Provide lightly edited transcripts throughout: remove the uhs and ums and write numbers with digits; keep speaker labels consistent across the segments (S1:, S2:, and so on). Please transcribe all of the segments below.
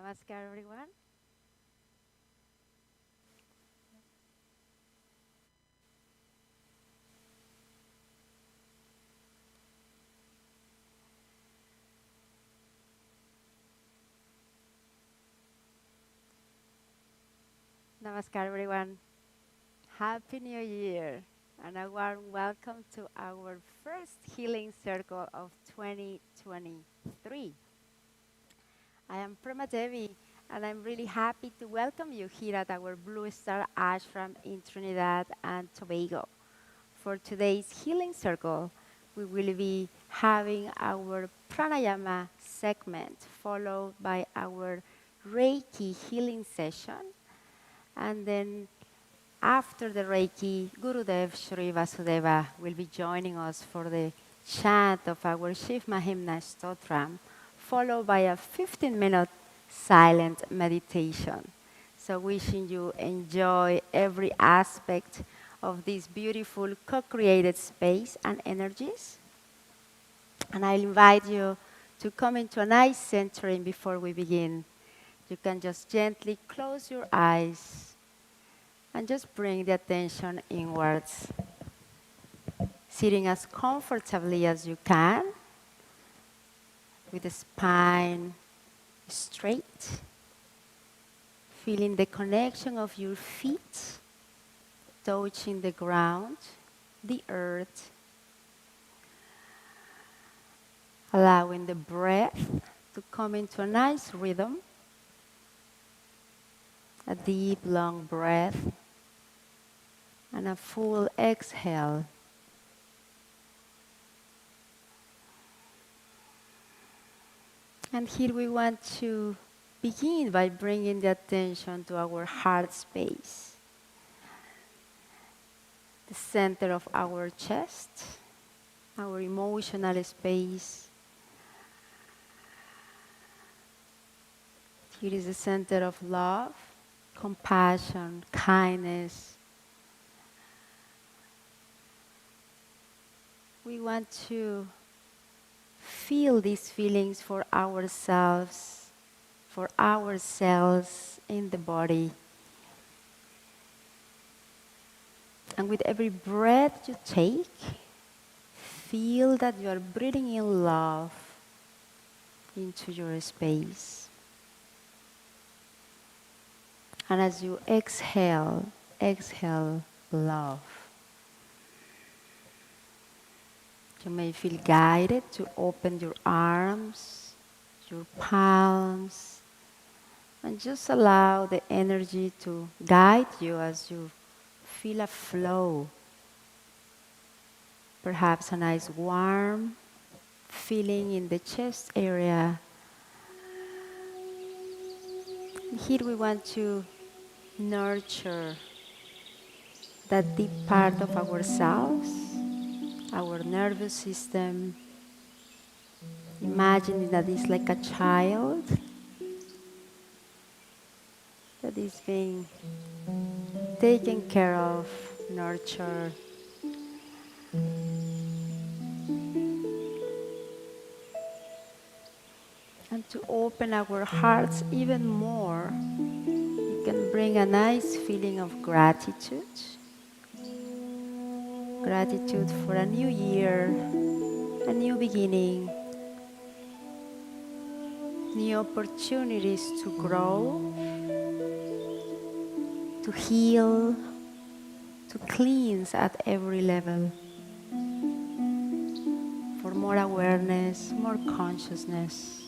S1: Namaskar, everyone. Namaskar, everyone. Happy New Year, and a warm welcome to our first healing circle of 2023. I am Prema Devi, and I'm really happy to welcome you here at our Blue Star Ashram in Trinidad and Tobago. For today's healing circle, we will be having our pranayama segment followed by our Reiki healing session. And then After the Reiki, Gurudev Shri Vasudeva will be joining us for the chant of our Shiva Mahimnah Stotram, followed by a 15-minute silent meditation. So wishing you enjoy every aspect of this beautiful co-created space and energies. And I'll invite you to come into a nice centering before we begin. You can just gently close your eyes and just bring the attention inwards, sitting as comfortably as you can, with the spine straight, feeling the connection of your feet touching the ground, the earth, allowing the breath to come into a nice rhythm, a deep, long breath, and a full exhale. And here we want to begin by bringing the attention to our heart space, the center of our chest, our emotional space. Here is the center of love, compassion, kindness. We want to feel these feelings for ourselves, for our cells in the body. And with every breath you take, feel that you are breathing in love into your space. And as you exhale, exhale love. You may feel guided to open your arms, your palms, and just allow the energy to guide you as you feel a flow. Perhaps a nice warm feeling in the chest area. And here we want to nurture that deep part of ourselves, our nervous system. Imagine that it's like a child that is being taken care of, nurtured. And to open our hearts even more, we can bring a nice feeling of gratitude. Gratitude for a new year, a new beginning, new opportunities to grow, to heal, to cleanse at every level, for more awareness, more consciousness.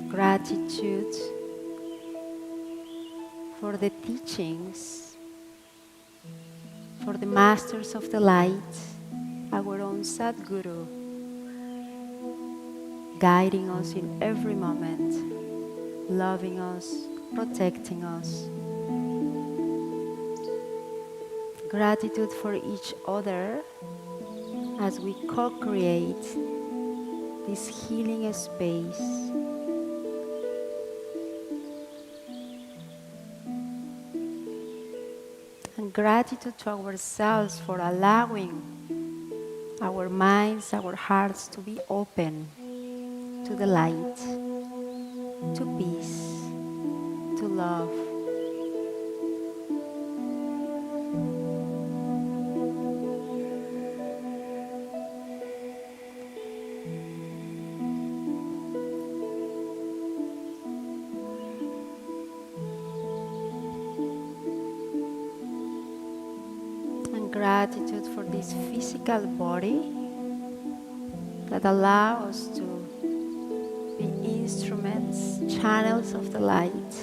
S1: Gratitude for the teachings, for the masters of the light, our own Sadguru, guiding us in every moment, loving us, protecting us. Gratitude for each other as we co-create this healing space. And gratitude to ourselves for allowing our minds, our hearts to be open to the light, to peace, to love. And gratitude for this physical body that allows us to be instruments, channels of the light,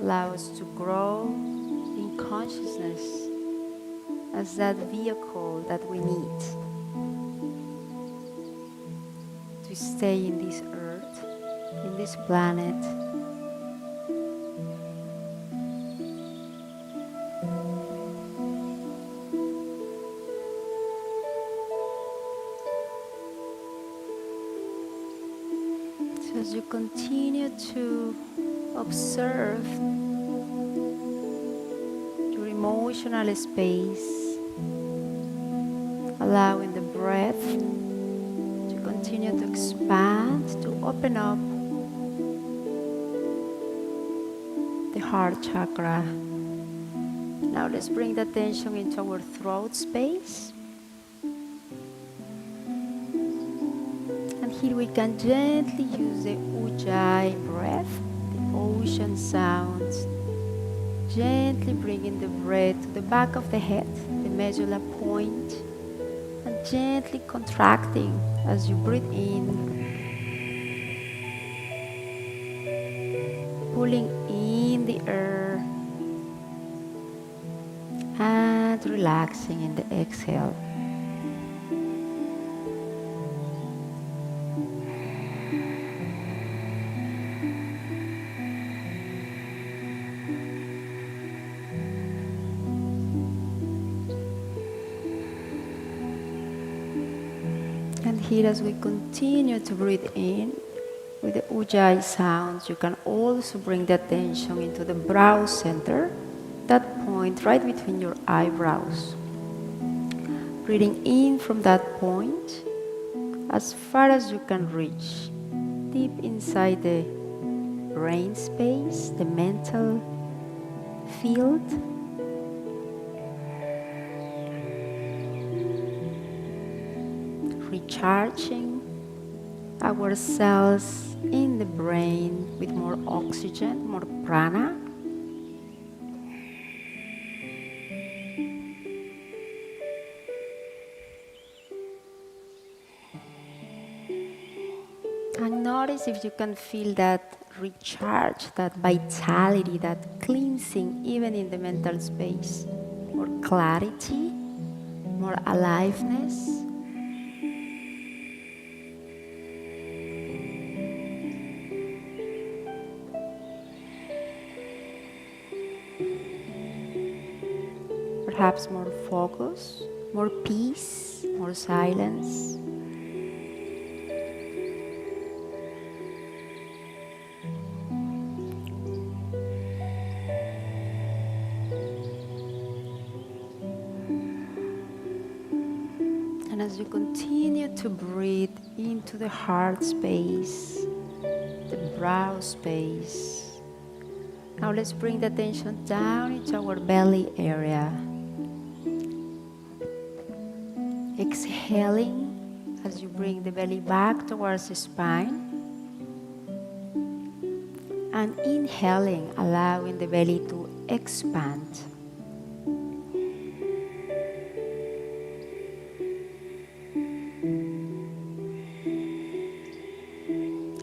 S1: allow us to grow in consciousness as that vehicle that we need to stay in this earth, in this planet, as you continue to observe your emotional space, allowing the breath to continue to expand, to open up the heart chakra. Now let's bring the attention into our throat space. And here we can gently use the Ujjayi breath, the ocean sounds. Gently bringing the breath to the back of the head, the medulla point, and gently contracting as you breathe in, pulling in the air and relaxing in the exhale. And here, as we continue to breathe in with the Ujjayi sounds, you can also bring the attention into the brow center, that point right between your eyebrows. Breathing in from that point as far as you can reach, deep inside the brain space, the mental field. Recharging our cells in the brain with more oxygen, more prana. And notice if you can feel that recharge, that vitality, that cleansing even in the mental space. More clarity, more aliveness. Perhaps more focus, more peace, more silence. And as you continue to breathe into the heart space, the brow space, now let's bring the attention down into our belly area. Exhaling as you bring the belly back towards the spine. And inhaling, allowing the belly to expand.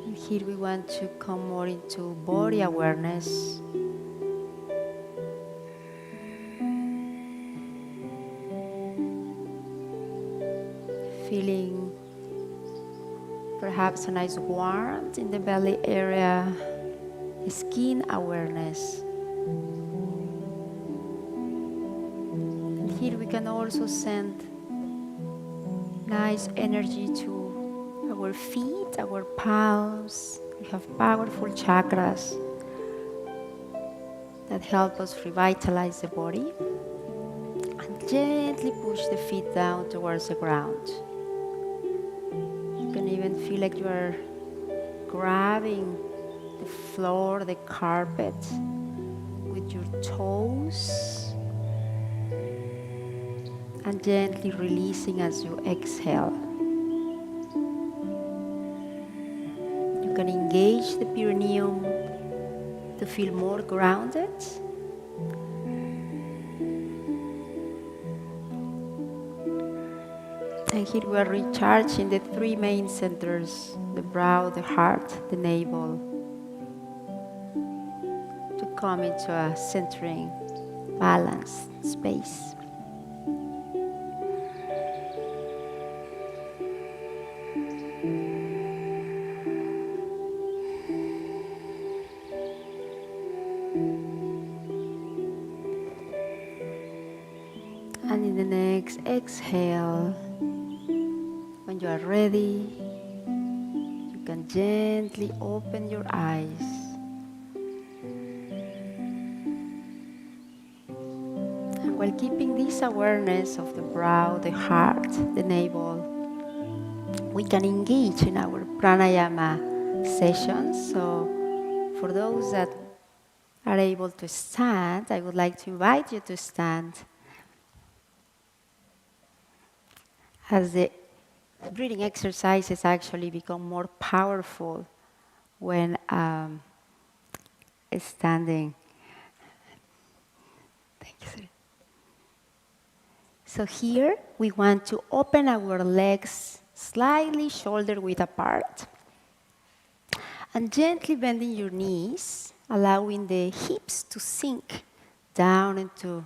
S1: And here we want to come more into body awareness. Feeling perhaps a nice warmth in the belly area, skin awareness. And here we can also send nice energy to our feet, our palms. We have powerful chakras that help us revitalize the body. And gently push the feet down towards the ground. You can even feel like you are grabbing the floor, the carpet with your toes and gently releasing as you exhale. You can engage the perineum to feel more grounded. And here we are recharging the three main centers, the brow, the heart, the navel, to come into a centering, balanced space. And in the next exhale, when you are ready, you can Gently open your eyes. And while keeping this awareness of the brow, the heart, the navel, we can engage in our pranayama sessions. So for those that are able to stand, I would like to invite you to stand as the breathing exercises actually become more powerful when standing. Thank you, sir. So here we want to open our legs slightly shoulder width apart and gently bending your knees, allowing the hips to sink down into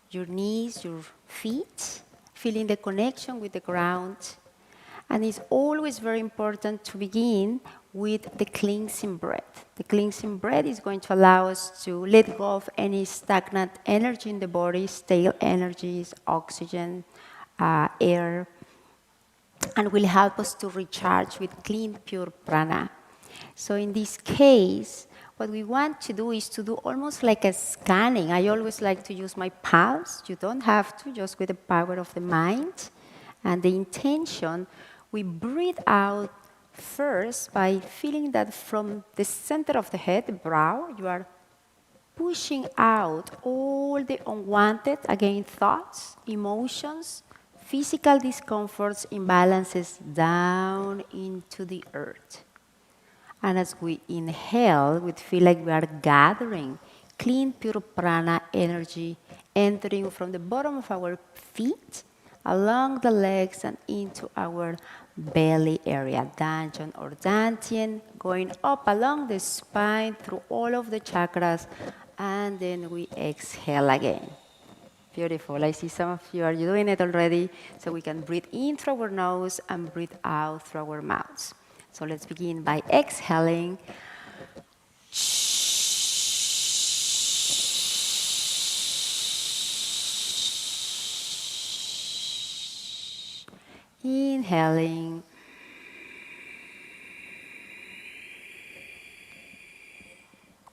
S1: your knees, your feet, feeling the connection with the ground. And it's always very important to begin with the cleansing breath. The cleansing breath is going to allow us to let go of any stagnant energy in the body, stale energies, oxygen, air, and will help us to recharge with clean, pure prana. So in this case, what we want to do is to do almost like a scanning. I always like to use my palms. You don't have to, just with the power of the mind. And the intention, we breathe out first by feeling that from the center of the head, the brow, you are pushing out all the unwanted, again, thoughts, emotions, physical discomforts, imbalances down into the earth. And as we inhale, we feel like we are gathering clean, pure prana energy entering from the bottom of our feet, along the legs, and into our belly area, Dantian or Dantian, going up along the spine through all of the chakras, and then we exhale again. Beautiful. I see some of you are doing it already, so we can breathe in through our nose and breathe out through our mouths. So let's begin by exhaling. Inhaling.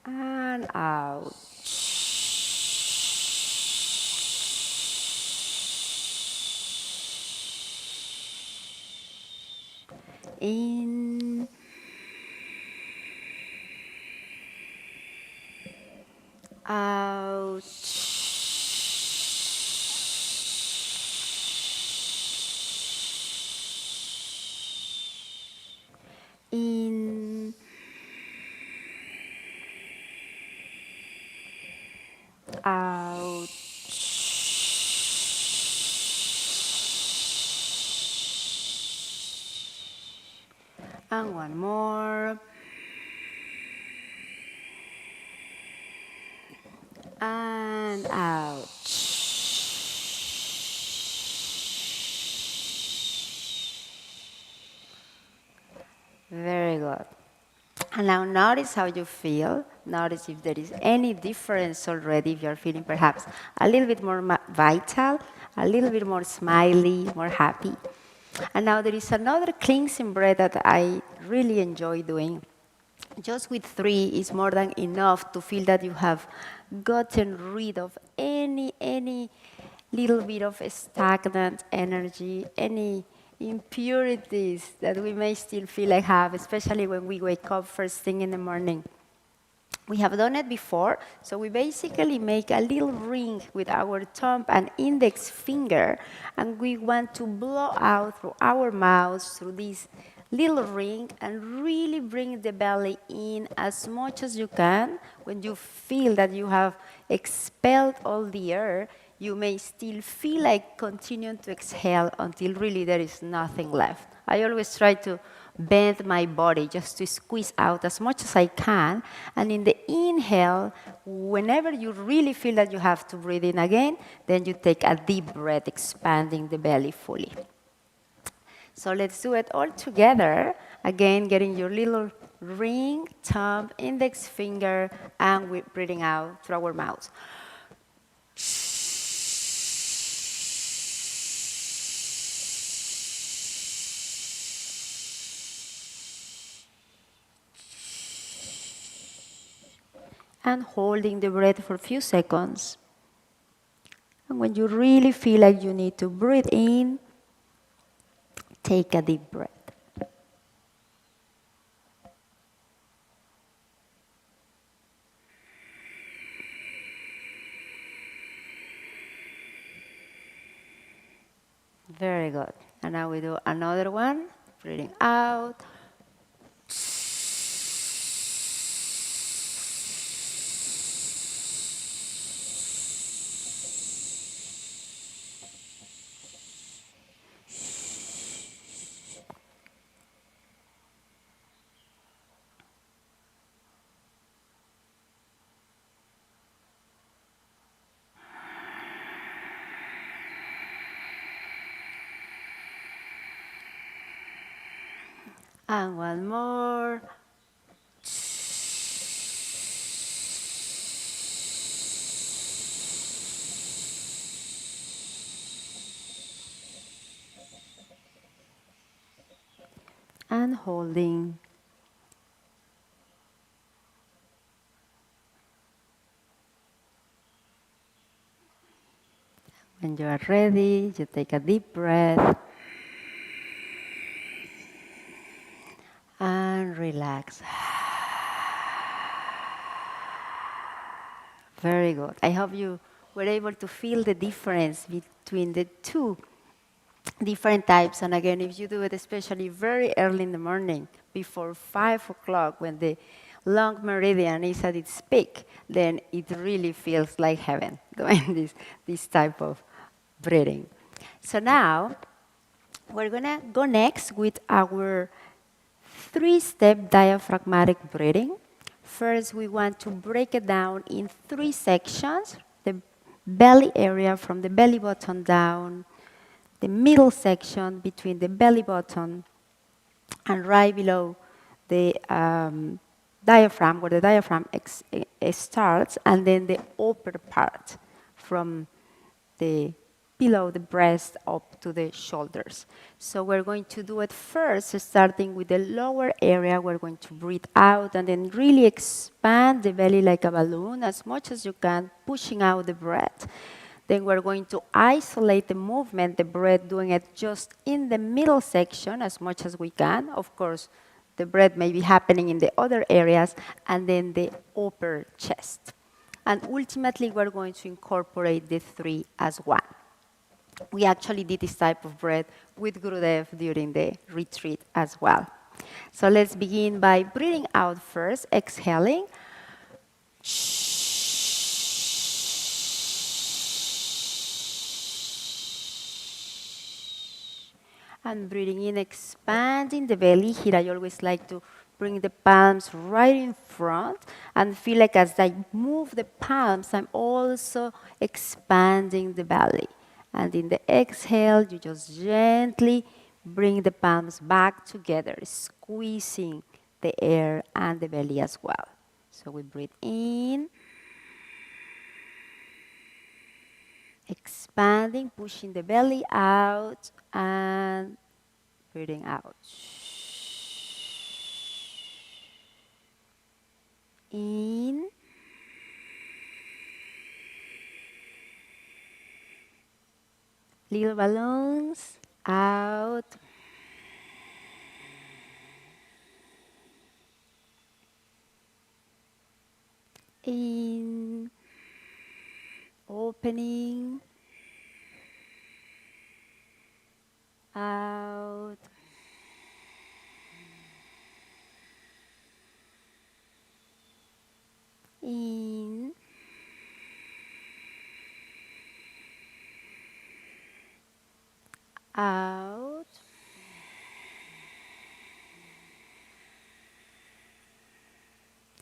S1: And out. In. Out. In. Out. And one more. And out. Very good. And now notice how you feel. Notice if there is any difference already, if you're feeling perhaps a little bit more vital, a little bit more smiley, more happy. And now there is another cleansing breath that I really enjoy doing. Just with 3 is more than enough to feel that you have gotten rid of any little bit of stagnant energy, any impurities that we may still feel like have, especially when we wake up first thing in the morning. We have done it before, so we basically make a little ring with our thumb and index finger, and we want to blow out through our mouths through this little ring and really bring the belly in as much as you can. When you feel that you have expelled all the air, you may still feel like continuing to exhale until really there is nothing left. I always try to bend my body just to squeeze out as much as I can. And in the inhale, whenever you really feel that you have to breathe in again, then you take a deep breath, expanding the belly fully. So let's do it all together. Again, getting your little ring, thumb, index finger, and we're breathing out through our mouths. and holding the breath for a few seconds. And when you really feel like you need to breathe in, take a deep breath. Very good. And now we do another one. Breathing out. And one more. And holding. When you are ready, you take a deep breath and relax. Very good. I hope you were able to feel the difference between the two different types. And again, if you do it especially very early in the morning, before 5 o'clock, when the long meridian is at its peak, then it really feels like heaven doing this type of breathing. So now, we're gonna go next with our 3-step diaphragmatic breathing. First, we want to break it down in 3 sections: the belly area from the belly button down, the middle section between the belly button and right below the diaphragm, where the diaphragm starts, and then the upper part from the below the breast up to the shoulders. So we're going to do it first, starting with the lower area. We're going to breathe out and then really expand the belly like a balloon as much as you can, pushing out the breath. Then we're going to isolate the movement, the breath, doing it just in the middle section as much as we can. Of course, the breath may be happening in the other areas, and then the upper chest. And ultimately, we're going to incorporate the 3 as one. We actually did this type of breath with Gurudev during the retreat as well. So let's begin by breathing out first, exhaling. And breathing in, expanding the belly. Here I always like to bring the palms right in front and feel like as I move the palms, I'm also expanding the belly. And in the exhale, you just gently bring the palms back together, squeezing the air and the belly as well. So we breathe in, expanding, pushing the belly out, and breathing out. In. Little balloons. Out. In. Opening. Out. In. Out.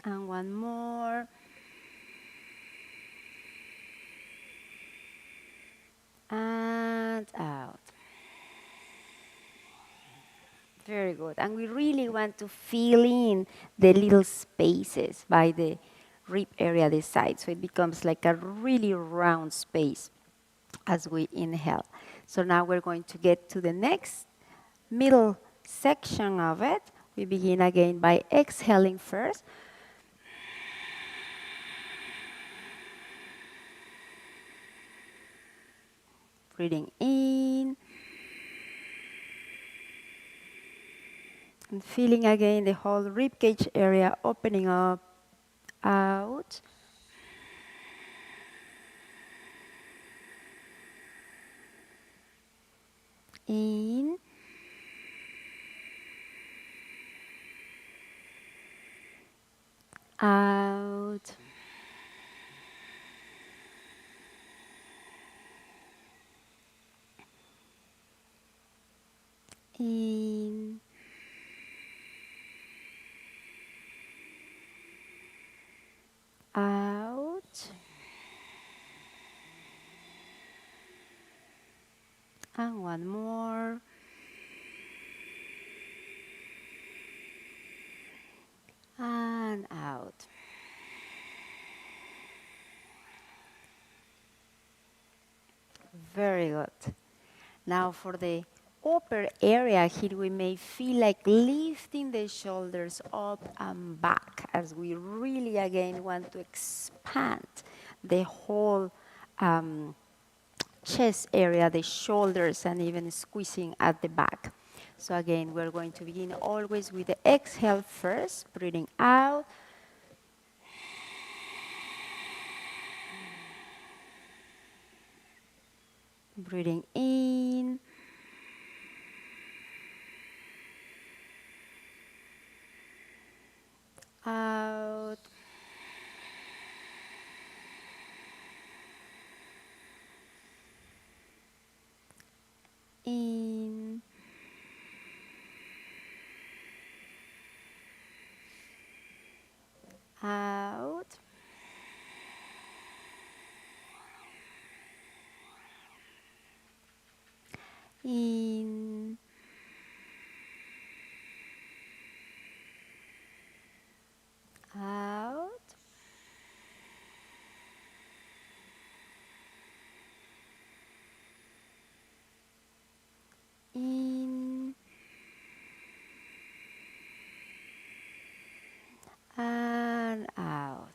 S1: And one more. And out. Very good. And we really want to fill in the little spaces by the rib area, this side, so it becomes like a really round space as we inhale. So now we're going to get to the next middle section of it. We begin again by exhaling first. Breathing in. And feeling again the whole ribcage area opening up, out. In. Out. In. Out. And one more. And out. Very good. Now for the upper area here, we may feel like lifting the shoulders up and back as we really again want to expand the whole chest area, the shoulders, and even squeezing at the back. So again, we're going to begin always with the exhale first, breathing out. Breathing in. Out. In. Out. In. Out. In. And out.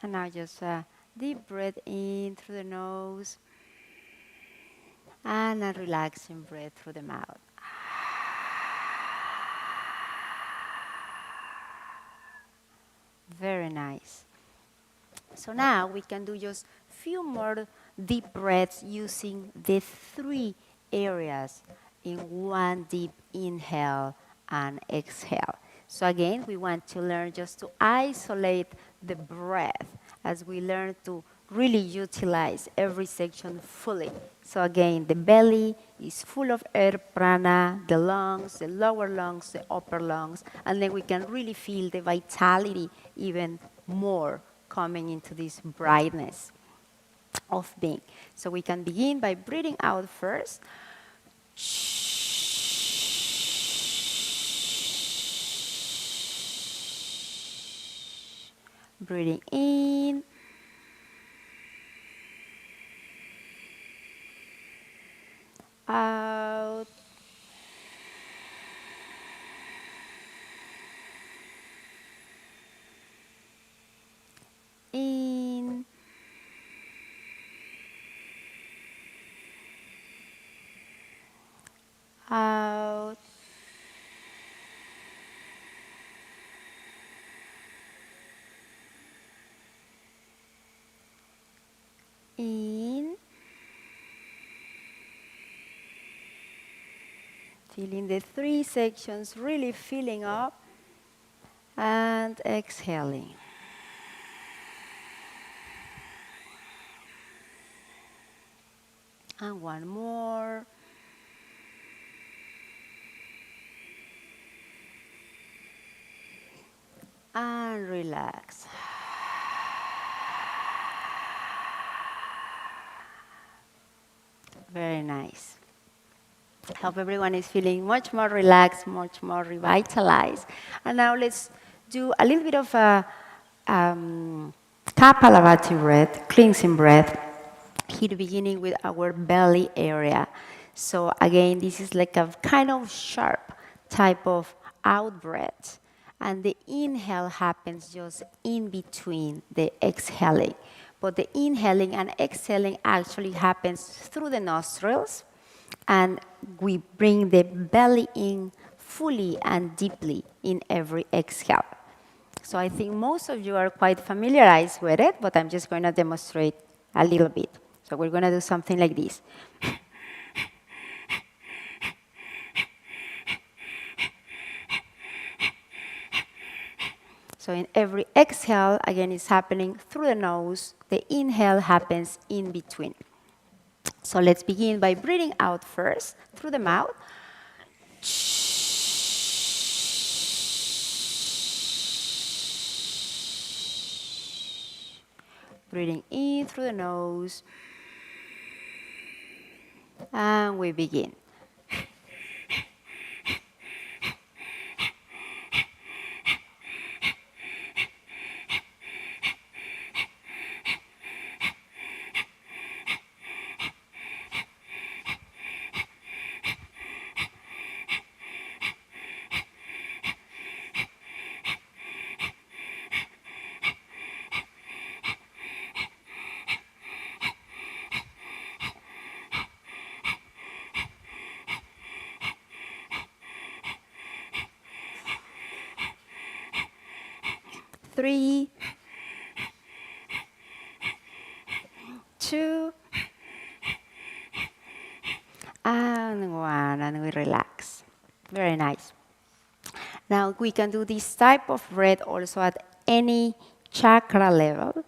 S1: And now just a deep breath in through the nose and a relaxing breath through the mouth. Very nice. So now we can do just few more deep breaths using the 3 areas in one deep inhale and exhale. So again, we want to learn just to isolate the breath as we learn to really utilize every section fully. So again, the belly is full of air prana, the lungs, the lower lungs, the upper lungs, and then we can really feel the vitality even more coming into this brightness of being. So we can begin by breathing out first. Breathing in. Out. In. Out. In. Feeling the 3 sections really filling up. And exhaling. And one more. And relax. Very nice. Hope everyone is feeling much more relaxed, much more revitalized. And now let's do a little bit of a Kapalabhati breath, cleansing breath, here beginning with our belly area. So again, this is like a kind of sharp type of out breath. And the inhale happens just in between the exhaling. but the inhaling and exhaling actually happens through the nostrils, and we bring the belly in fully and deeply in every exhale. So I think most of you are quite familiarized with it, but I'm just going to demonstrate a little bit. So we're going to do something like this. So in every exhale, again, it's happening through the nose. The inhale happens in between. So let's begin by breathing out first through the mouth. Breathing in through the nose. And we begin. 3, 2, and 1, and we relax. Very nice. Now we can do this type of breath also at any chakra level.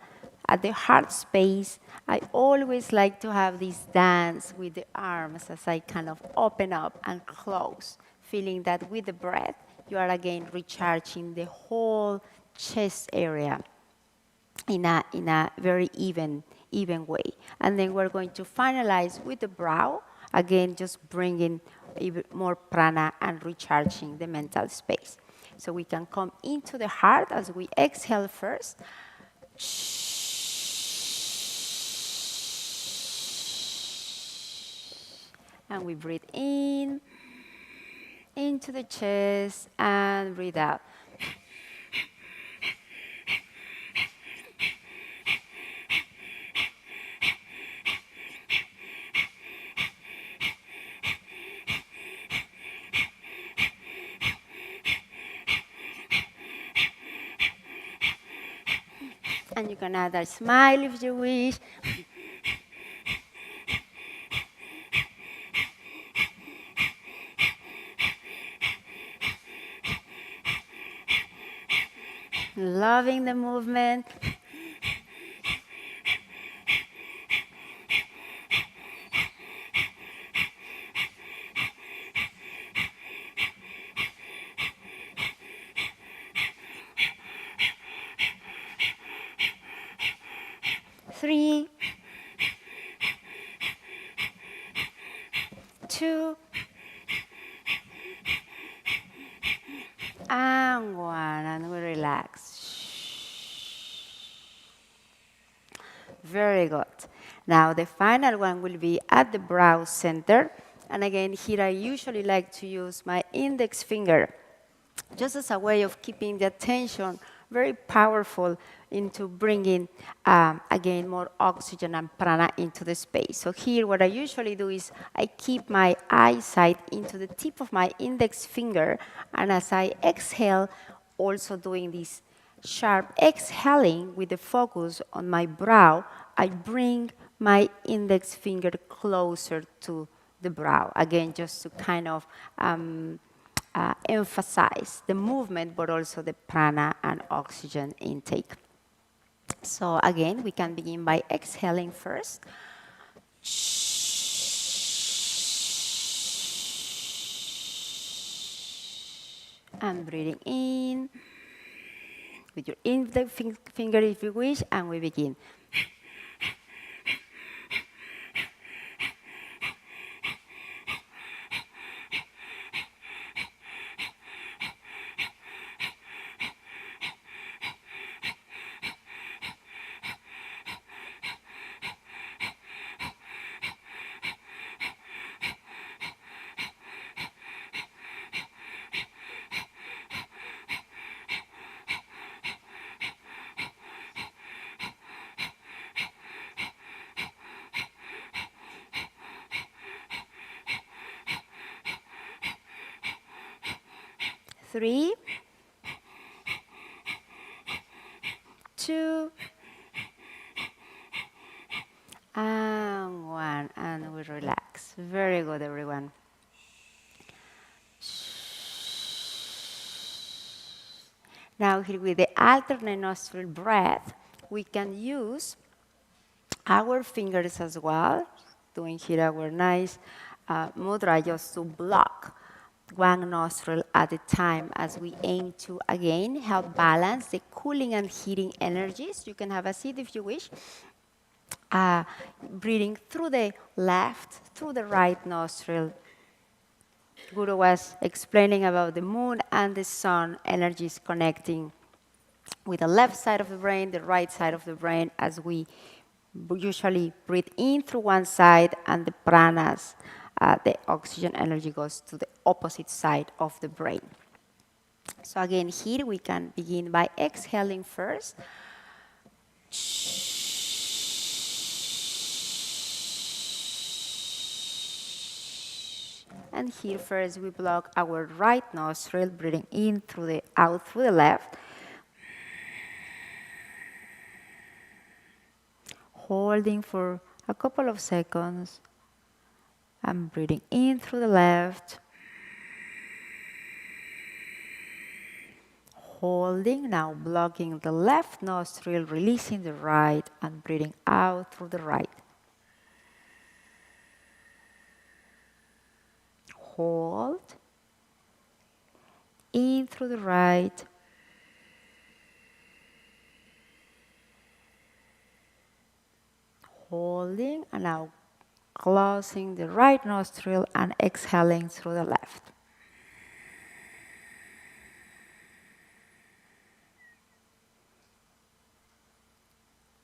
S1: At the heart space, I always like to have this dance with the arms as I kind of open up and close, feeling that with the breath, you are again recharging the whole chest area in a very even way. And then we're going to finalize with the brow, again, just bringing even more prana and recharging the mental space. So we can come into the heart as we exhale first. And we breathe in, into the chest, and breathe out. And you can add a smile if you wish. Loving the movement. Three, 2, and 1, and we relax. Very good. Now the final one will be at the brow center. And again, here I usually like to use my index finger just as a way of keeping the attention very powerful into bringing, again, more oxygen and prana into the space. So here what I usually do is I keep my eyesight into the tip of my index finger, and as I exhale, also doing this sharp exhaling with the focus on my brow, I bring my index finger closer to the brow. Again, just to kind of emphasize the movement, but also the prana and oxygen intake. So again, we can begin by exhaling first. And breathing in with your index finger if you wish, and we begin. 3, 2, and 1. And we relax. Very good, everyone. Now here with the alternate nostril breath, we can use our fingers as well, doing here our nice mudra just to block one nostril at a time as we aim to, again, help balance the cooling and heating energies. You can have a seat if you wish. Breathing through the left, through the right nostril. Guru was explaining about the moon and the sun energies connecting with the left side of the brain, the right side of the brain, as we usually breathe in through one side and the pranas, the oxygen energy goes to the opposite side of the brain. So again, here we can begin by exhaling first. And here first we block our right nostril, breathing in through the out through the left. Holding for a couple of seconds. And breathing in through the left. Holding, now blocking the left nostril, releasing the right, and breathing out through the right. Hold. In through the right. Holding, and now closing the right nostril and exhaling through the left.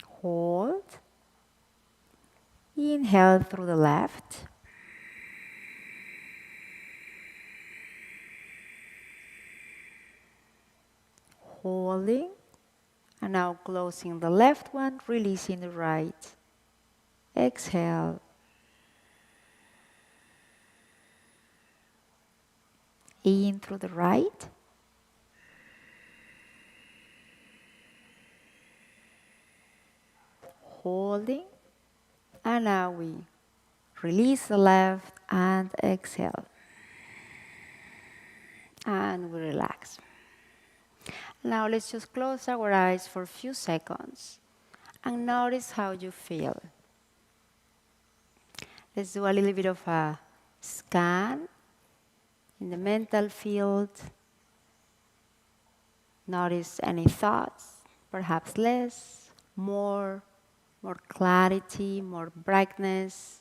S1: Hold. Inhale through the left. Holding, and now closing the left one, releasing the right. Exhale. In through the right. Holding, and now we release the left and exhale. And we relax. Now let's just close our eyes for a few seconds and notice how you feel. Let's do a little bit of a scan in the mental field. Notice any thoughts, perhaps less, more clarity, more brightness.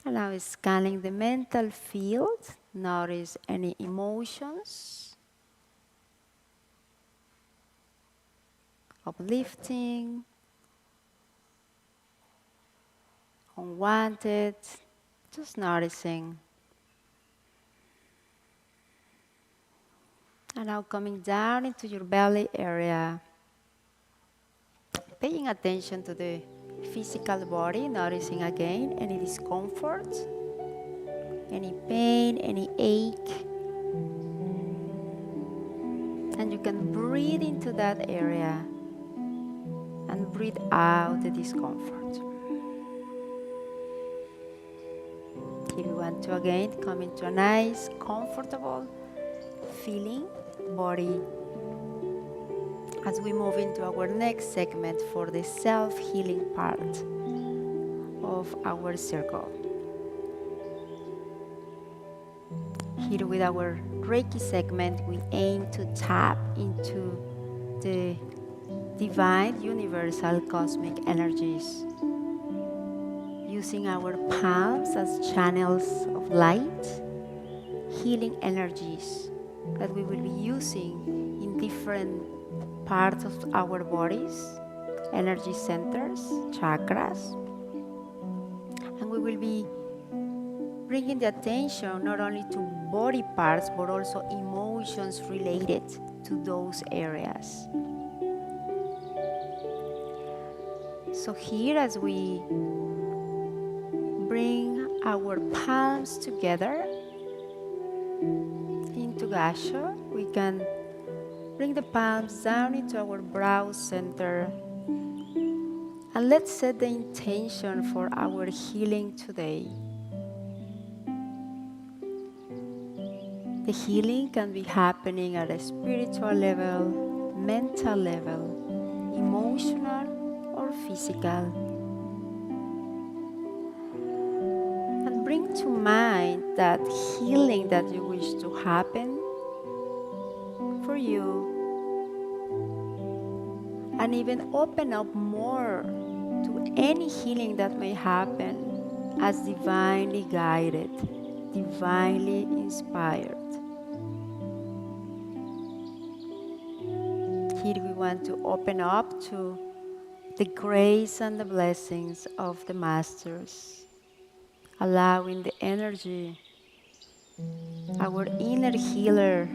S1: And now scanning the mental field, notice any emotions, uplifting, unwanted, just noticing. And now coming down into your belly area, paying attention to the physical body, noticing again any discomfort, any pain, any ache. And you can breathe into that area and breathe out the discomfort. Here we want to again come into a nice, comfortable feeling body as we move into our next segment for the self-healing part of our circle. Here with our Reiki segment, we aim to tap into the divine, universal, cosmic energies, using our palms as channels of light, healing energies that we will be using in different parts of our bodies, energy centers, chakras. And we will be bringing the attention not only to body parts, but also emotions related to those areas. So here, as we bring our palms together, Gasho, we can bring the palms down into our brow center. And let's set the intention for our healing today. The healing can be happening at a spiritual level, mental level, emotional or physical. And bring to mind that healing that you wish to happen for you. And even open up more to any healing that may happen as divinely guided, divinely inspired. Here we want to open up to the grace and the blessings of the Masters, allowing the energy, our inner healer,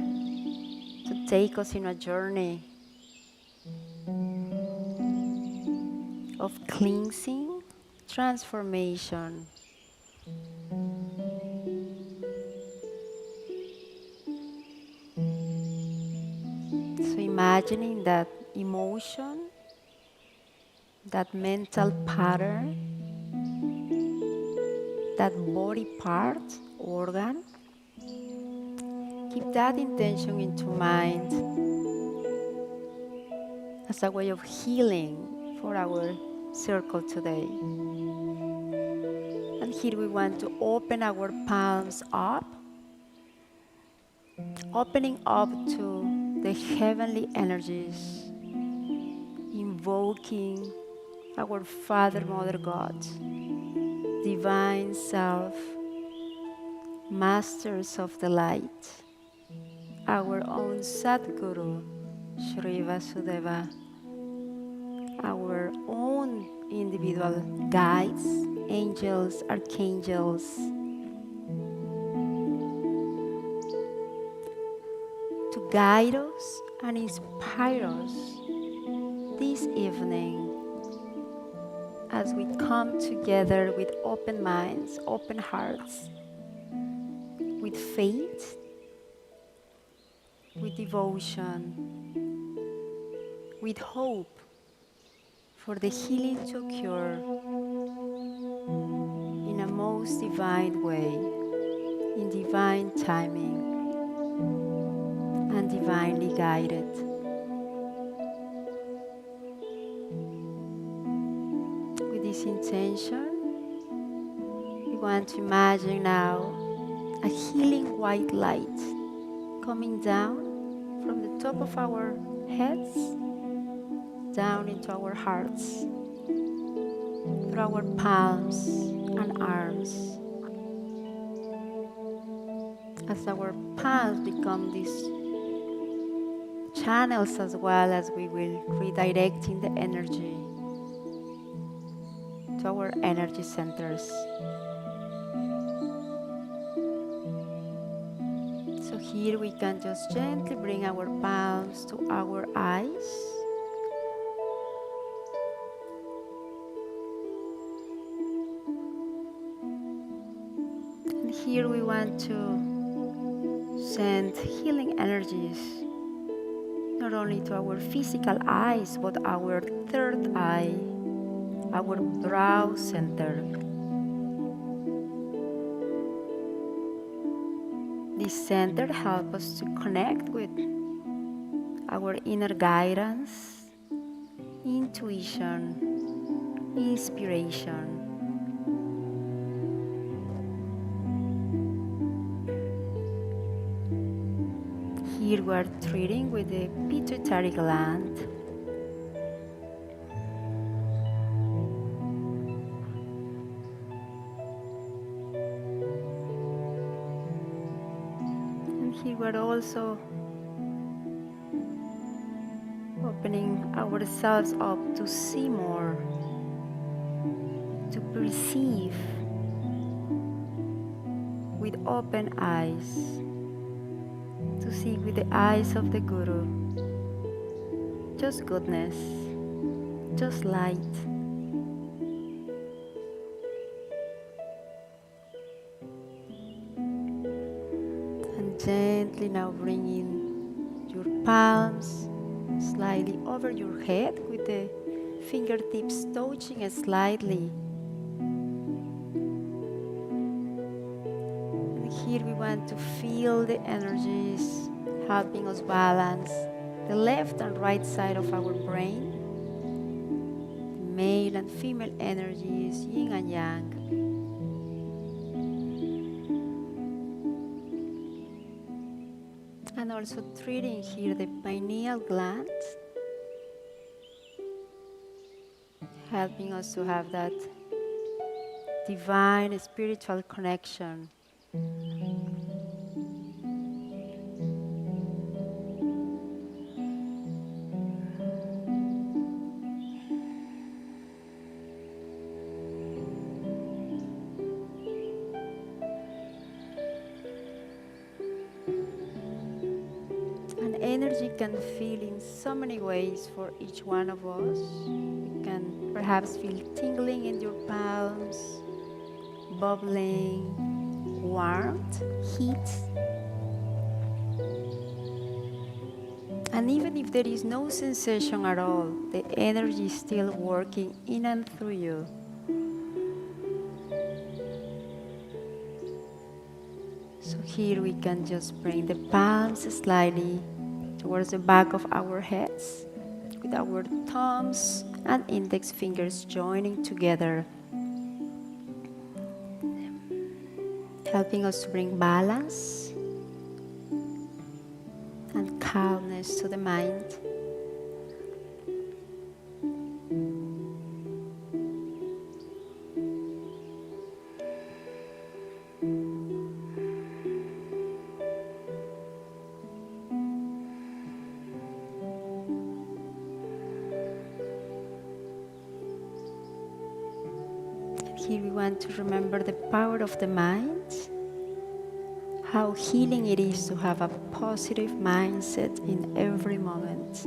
S1: to take us in a journey of cleansing, transformation. So imagining that emotion, that mental pattern, that body part, organ, keep that intention into mind as a way of healing for our circle today. And here we want to open our palms up, opening up to the heavenly energies, invoking our Father, Mother, God, Divine Self, Masters of the Light, our own Sadguru, Shri Vasudeva, our own individual guides, angels, archangels, to guide us and inspire us this evening as we come together with open minds, open hearts, with faith, with devotion, with hope for the healing to occur in a most divine way, in divine timing, and divinely guided. With this intention, we want to imagine now a healing white light coming down from the top of our heads down into our hearts, through our palms and arms. As our palms become these channels as well, as we will redirecting the energy to our energy centers. So here we can just gently bring our palms to our eyes. And here we want to send healing energies not only to our physical eyes, but our third eye, our brow center. This center helps us to connect with our inner guidance, intuition, inspiration. Here we are treating with the pituitary gland. And here we are also opening ourselves up to see more, to perceive with open eyes, to see with the eyes of the Guru, just goodness, just light. And gently now bringing your palms slightly over your head with the fingertips touching slightly. And here we want to feel the energies helping us balance the left and right side of our brain, male and female energies, yin and yang. And also treating here the pineal gland, helping us to have that divine spiritual connection. And energy can feel in so many ways for each one of us. You can perhaps feel tingling in your palms, bubbling, warmth, heat. And even if there is no sensation at all, the energy is still working in and through you. So here we can just bring the palms slightly towards the back of our heads, with our thumbs and index fingers joining together, helping us to bring balance and calmness to the mind. Here we want to remember the power of the mind, how healing it is to have a positive mindset in every moment.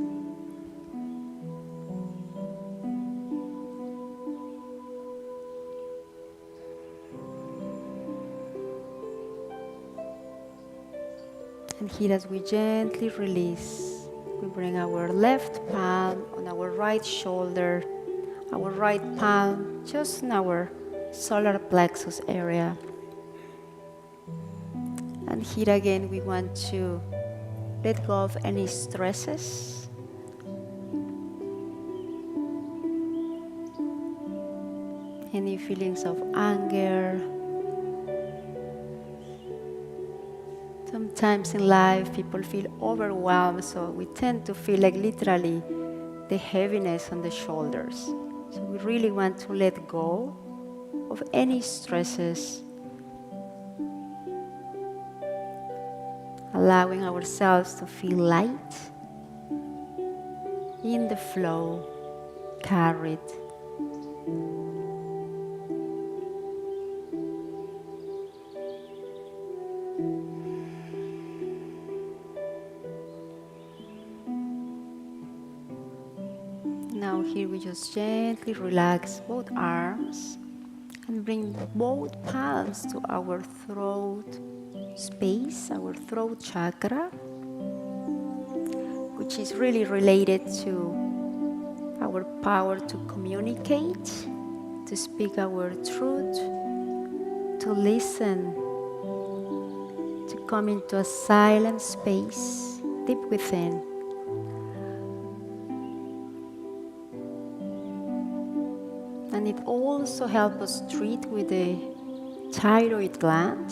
S1: And here as we gently release, we bring our left palm on our right shoulder, our right palm just in our solar plexus area. And here again we want to let go of any stresses, any feelings of anger. Sometimes in life people feel overwhelmed, so we tend to feel like literally the heaviness on the shoulders. So we really want to let go of any stresses, allowing ourselves to feel light, in the flow, carried. Now here we just gently relax both arms and bring both palms to our throat space, our throat chakra, which is really related to our power to communicate, to speak our truth, to listen, to come into a silent space deep within. And it also helps us treat with the thyroid gland.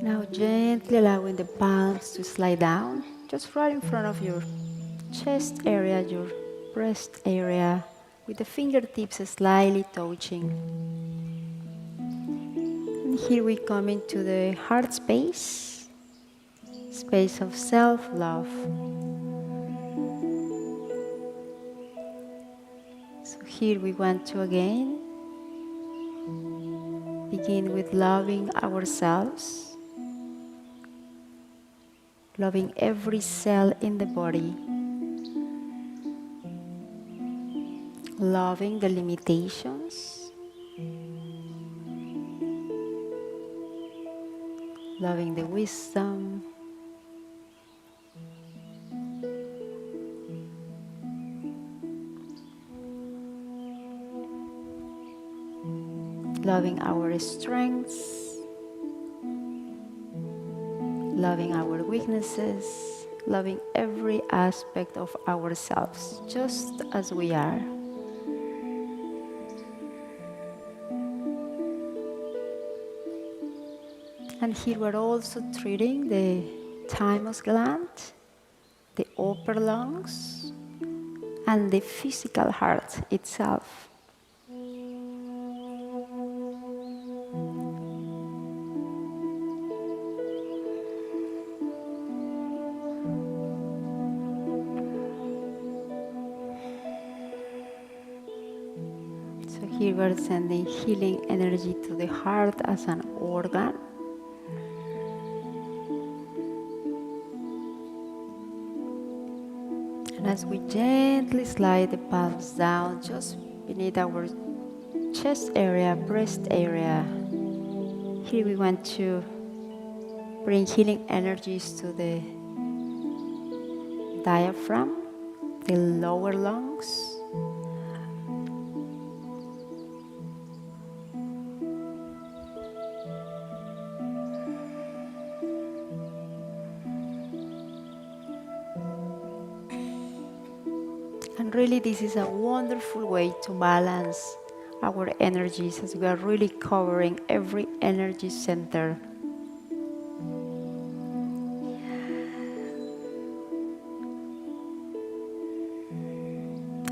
S1: Now gently allowing the palms to slide down, just right in front of your chest area, your breast area, with the fingertips slightly touching. And here we come into the heart space, space of self-love. here we want to again begin with loving ourselves, loving every cell in the body, loving the limitations, loving the wisdom, loving our strengths, loving our weaknesses, loving every aspect of ourselves just as we are. And here we're also treating the thymus gland, the upper lungs, and the physical heart itself. So here we're sending healing energy to the heart as an organ. And as we gently slide the palms down just beneath our chest area, breast area, here we want to bring healing energies to the diaphragm, the lower lungs, and really this is a wonderful way to balance our energies as we are really covering every energy center.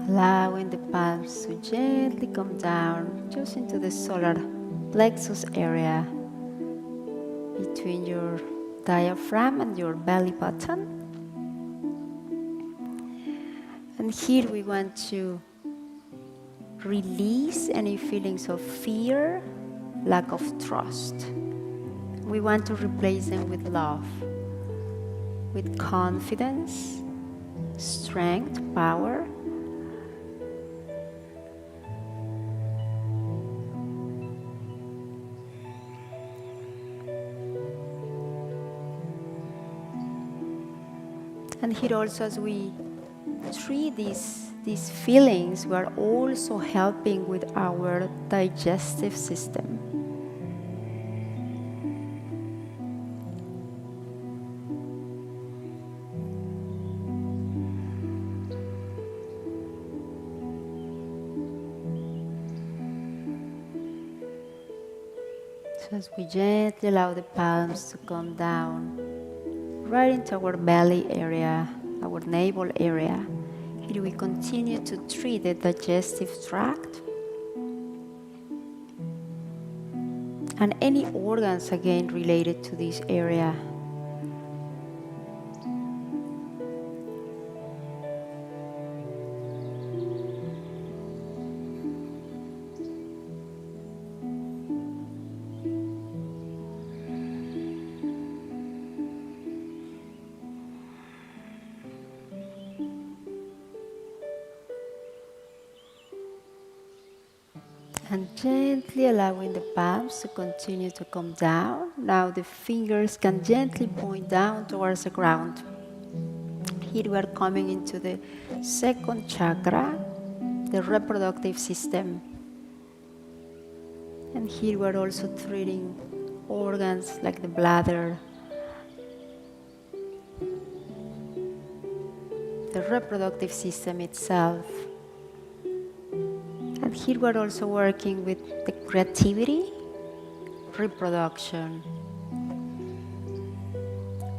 S1: Allowing the palms to gently come down just into the solar plexus area between your diaphragm and your belly button. And here we want to release any feelings of fear, lack of trust. We want to replace them with love, with confidence, strength, power. And here also, as we treat these feelings, we are also helping with our digestive system. So as we gently allow the palms to come down right into our belly area, our navel area, here we continue to treat the digestive tract and any organs again related to this area. And gently allowing the palms to continue to come down. Now the fingers can gently point down towards the ground. Here we are coming into the second chakra, the reproductive system. And here we are also treating organs like the bladder, the reproductive system itself. And here we're also working with the creativity, reproduction,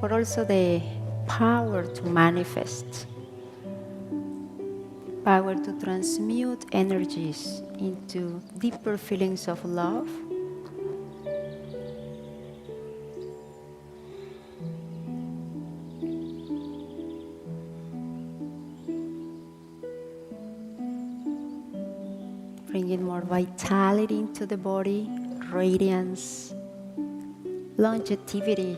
S1: but also the power to manifest, power to transmute energies into deeper feelings of love, vitality into the body, radiance, longevity.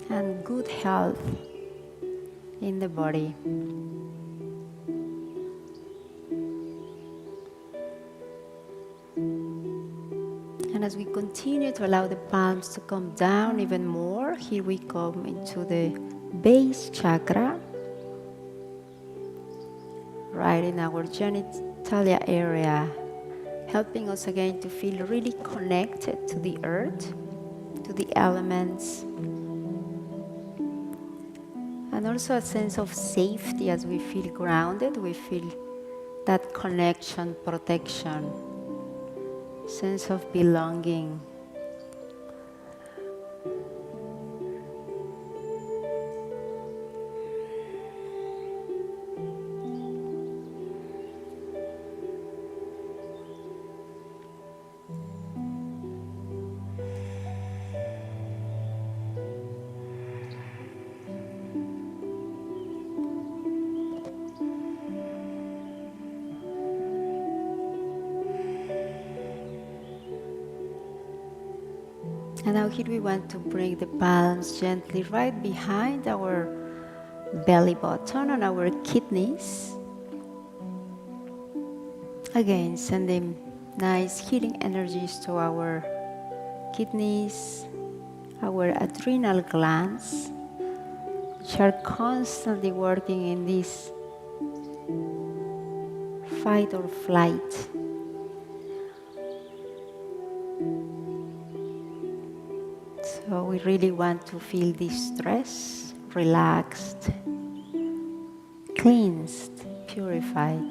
S1: And good health in the body. And as we continue to allow the palms to come down even more, here we come into the base chakra, right in our genitalia area, helping us again to feel really connected to the earth, to the elements, and also a sense of safety as we feel grounded. We feel that connection, protection, sense of belonging. And now here we want to bring the palms gently right behind our belly button and our kidneys. Again, sending nice healing energies to our kidneys, our adrenal glands, which are constantly working in this fight or flight. So we really want to feel distressed, relaxed, cleansed, purified.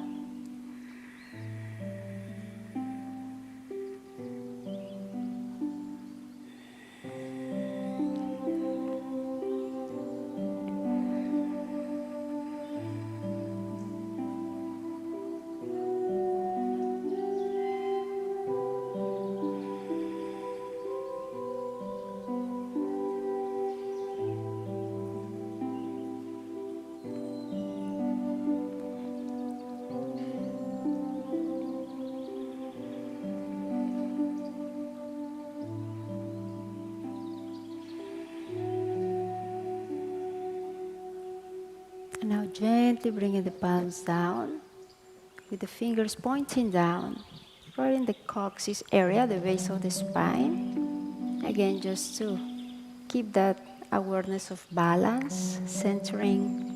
S1: And now gently bringing the palms down with the fingers pointing down, right in the coccyx area, the base of the spine. Again, just to keep that awareness of balance, centering.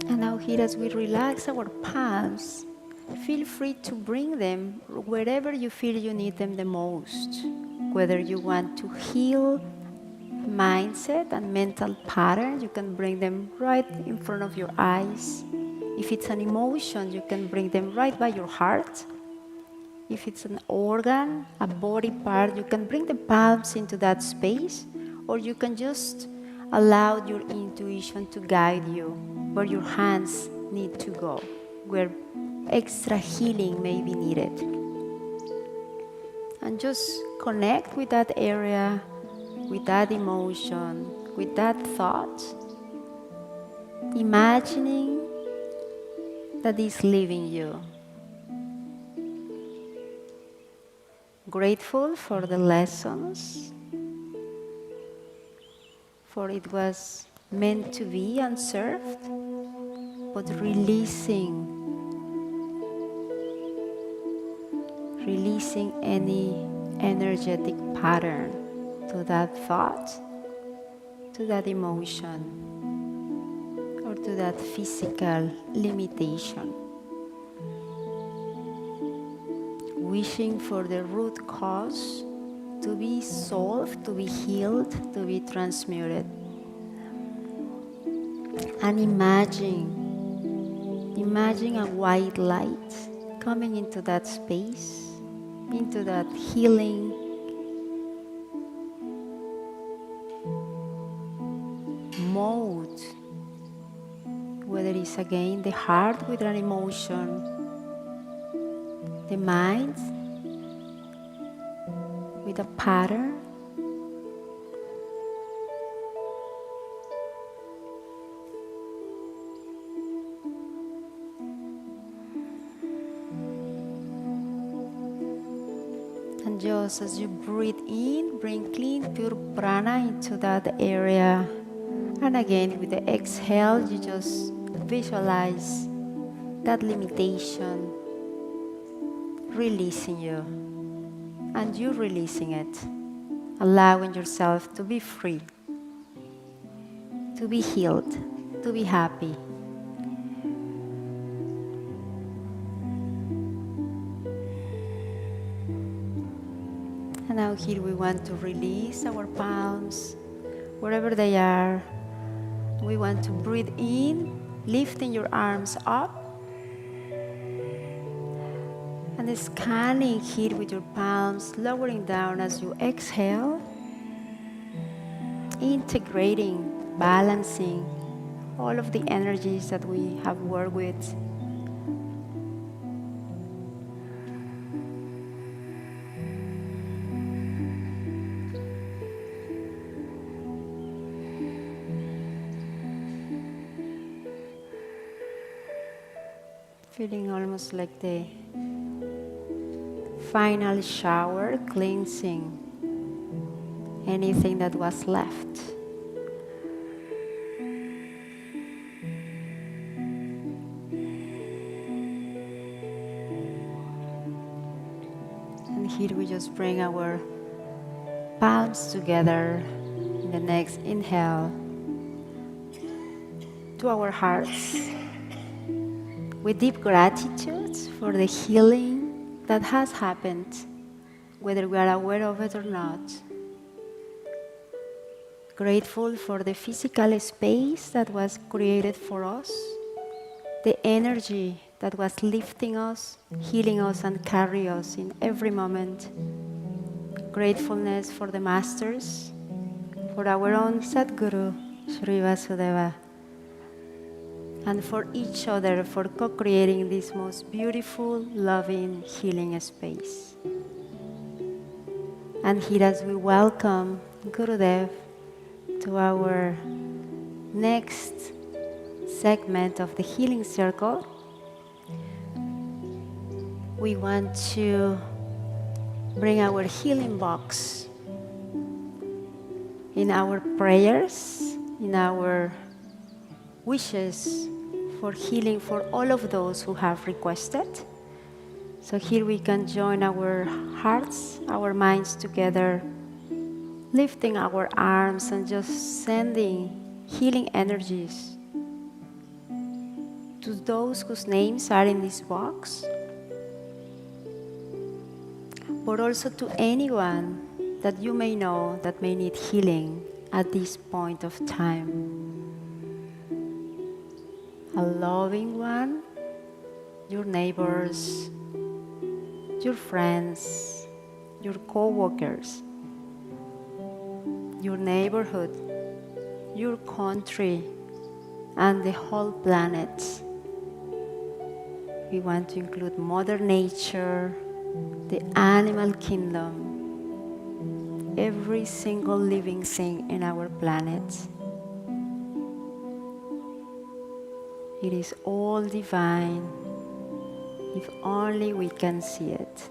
S1: And now here, as we relax our palms, feel free to bring them wherever you feel you need them the most. Whether you want to heal mindset and mental pattern, you can bring them right in front of your eyes. If it's an emotion, you can bring them right by your heart. If it's an organ, a body part, you can bring the palms into that space, or you can just allow your intuition to guide you where your hands need to go, where extra healing may be needed. And just connect with that area, with that emotion, with that thought, imagining that is leaving you. Grateful for the lessons, for it was meant to be and served, but releasing any energetic pattern to that thought, to that emotion, or to that physical limitation. Wishing for the root cause to be solved, to be healed, to be transmuted. And imagine a white light coming into that space, into that healing mode, whether it's again the heart with an emotion, the mind with a pattern, and just as you breathe in, bring clean, pure prana into that area. And again, with the exhale, you just visualize that limitation releasing you, and you releasing it, allowing yourself to be free, to be healed, to be happy. And now here we want to release our palms, wherever they are. We want to breathe in, lifting your arms up, and scanning here with your palms, lowering down as you exhale, integrating, balancing all of the energies that we have worked with. Feeling almost like the final shower, cleansing anything that was left. And here we just bring our palms together in the next inhale to our hearts with deep gratitude for the healing that has happened, whether we are aware of it or not. Grateful for the physical space that was created for us, the energy that was lifting us, healing us, and carrying us in every moment. Gratefulness for the masters, for our own Sadguru, Shri Vasudeva, and for each other for co-creating this most beautiful, loving, healing space. And here as we welcome Gurudev to our next segment of the Healing Circle, we want to bring our healing box in our prayers, in our wishes for healing for all of those who have requested. So here we can join our hearts, our minds together, lifting our arms and just sending healing energies to those whose names are in this box, but also to anyone that you may know that may need healing at this point of time. A loving one, your neighbors, your friends, your co-workers, your neighborhood, your country, and the whole planet. We want to include Mother Nature, the animal kingdom, every single living thing in our planet. It is all divine, if only we can see it.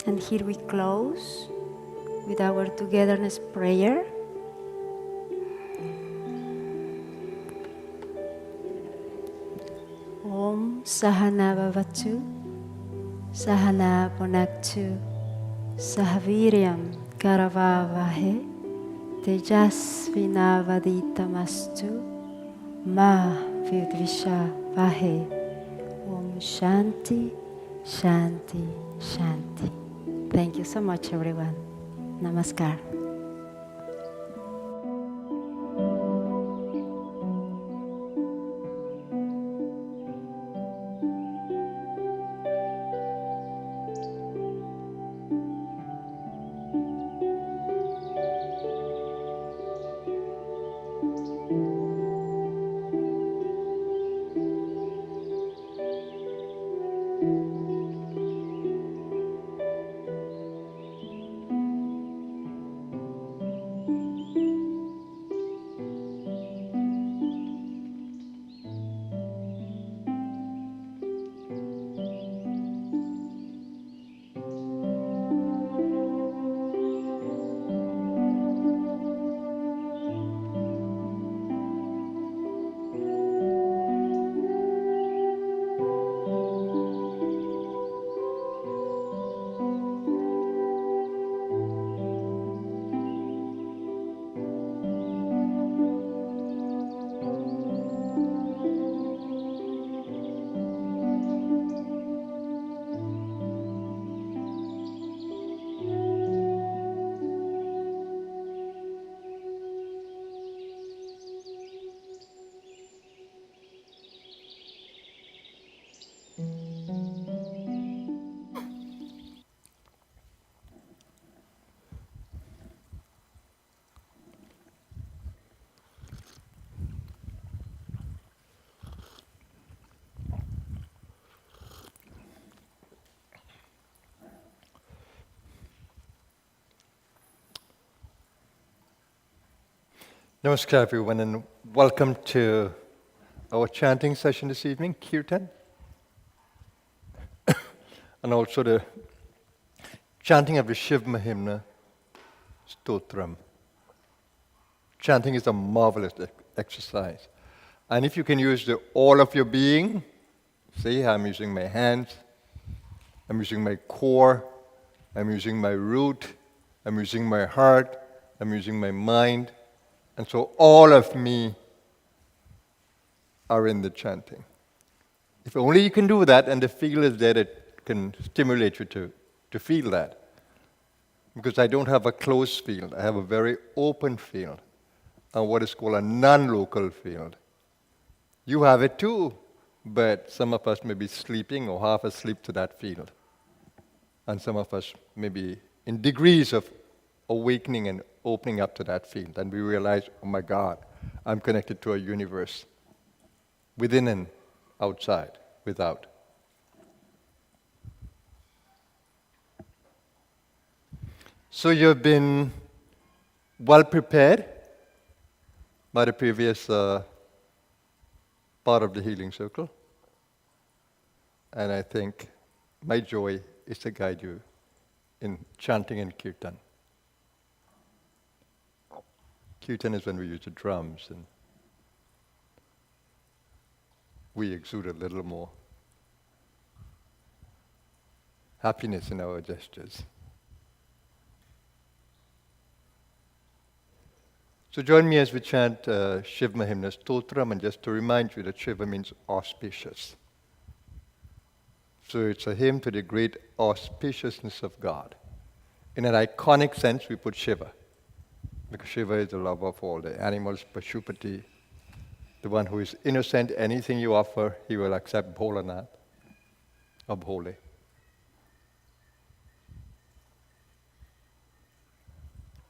S1: And here we close with our togetherness prayer. Om Sahana Bhavatu, Sahana Bhunaktu, Sahaviryam Karavavahe, Tejasvinavaditamastu, Ma Vidvisha Vahe. Om Shanti, Shanti, Shanti. Thank you so much, everyone. Namaskar.
S2: Namaskar, everyone, and welcome to our chanting session this evening, Kirtan, and also the chanting of the Shiva Mahimnah Stotram. Chanting is a marvelous exercise. And if you can use all of your being, see, I'm using my hands, I'm using my core, I'm using my root, I'm using my heart, I'm using my mind, and so all of me are in the chanting. If only you can do that, and the feel is there that can stimulate you to feel that. Because I don't have a closed field, I have a very open field, and what is called a non-local field. You have it too, but some of us may be sleeping or half asleep to that field. And some of us may be in degrees of awakening and opening up to that field. And we realize, oh my God, I'm connected to a universe within and outside, without. So you've been well prepared by the previous part of the healing circle. And I think my joy is to guide you in chanting and kirtan. Kirtan is when we use the drums and we exude a little more happiness in our gestures. So join me as we chant Shiva Mahimnah Stotram, and just to remind you that Shiva means auspicious. So it's a hymn to the great auspiciousness of God. In an iconic sense, we put Shiva, because Shiva is the lover of all the animals, Pashupati, the one who is innocent. Anything you offer, he will accept Bholanath or Bhole.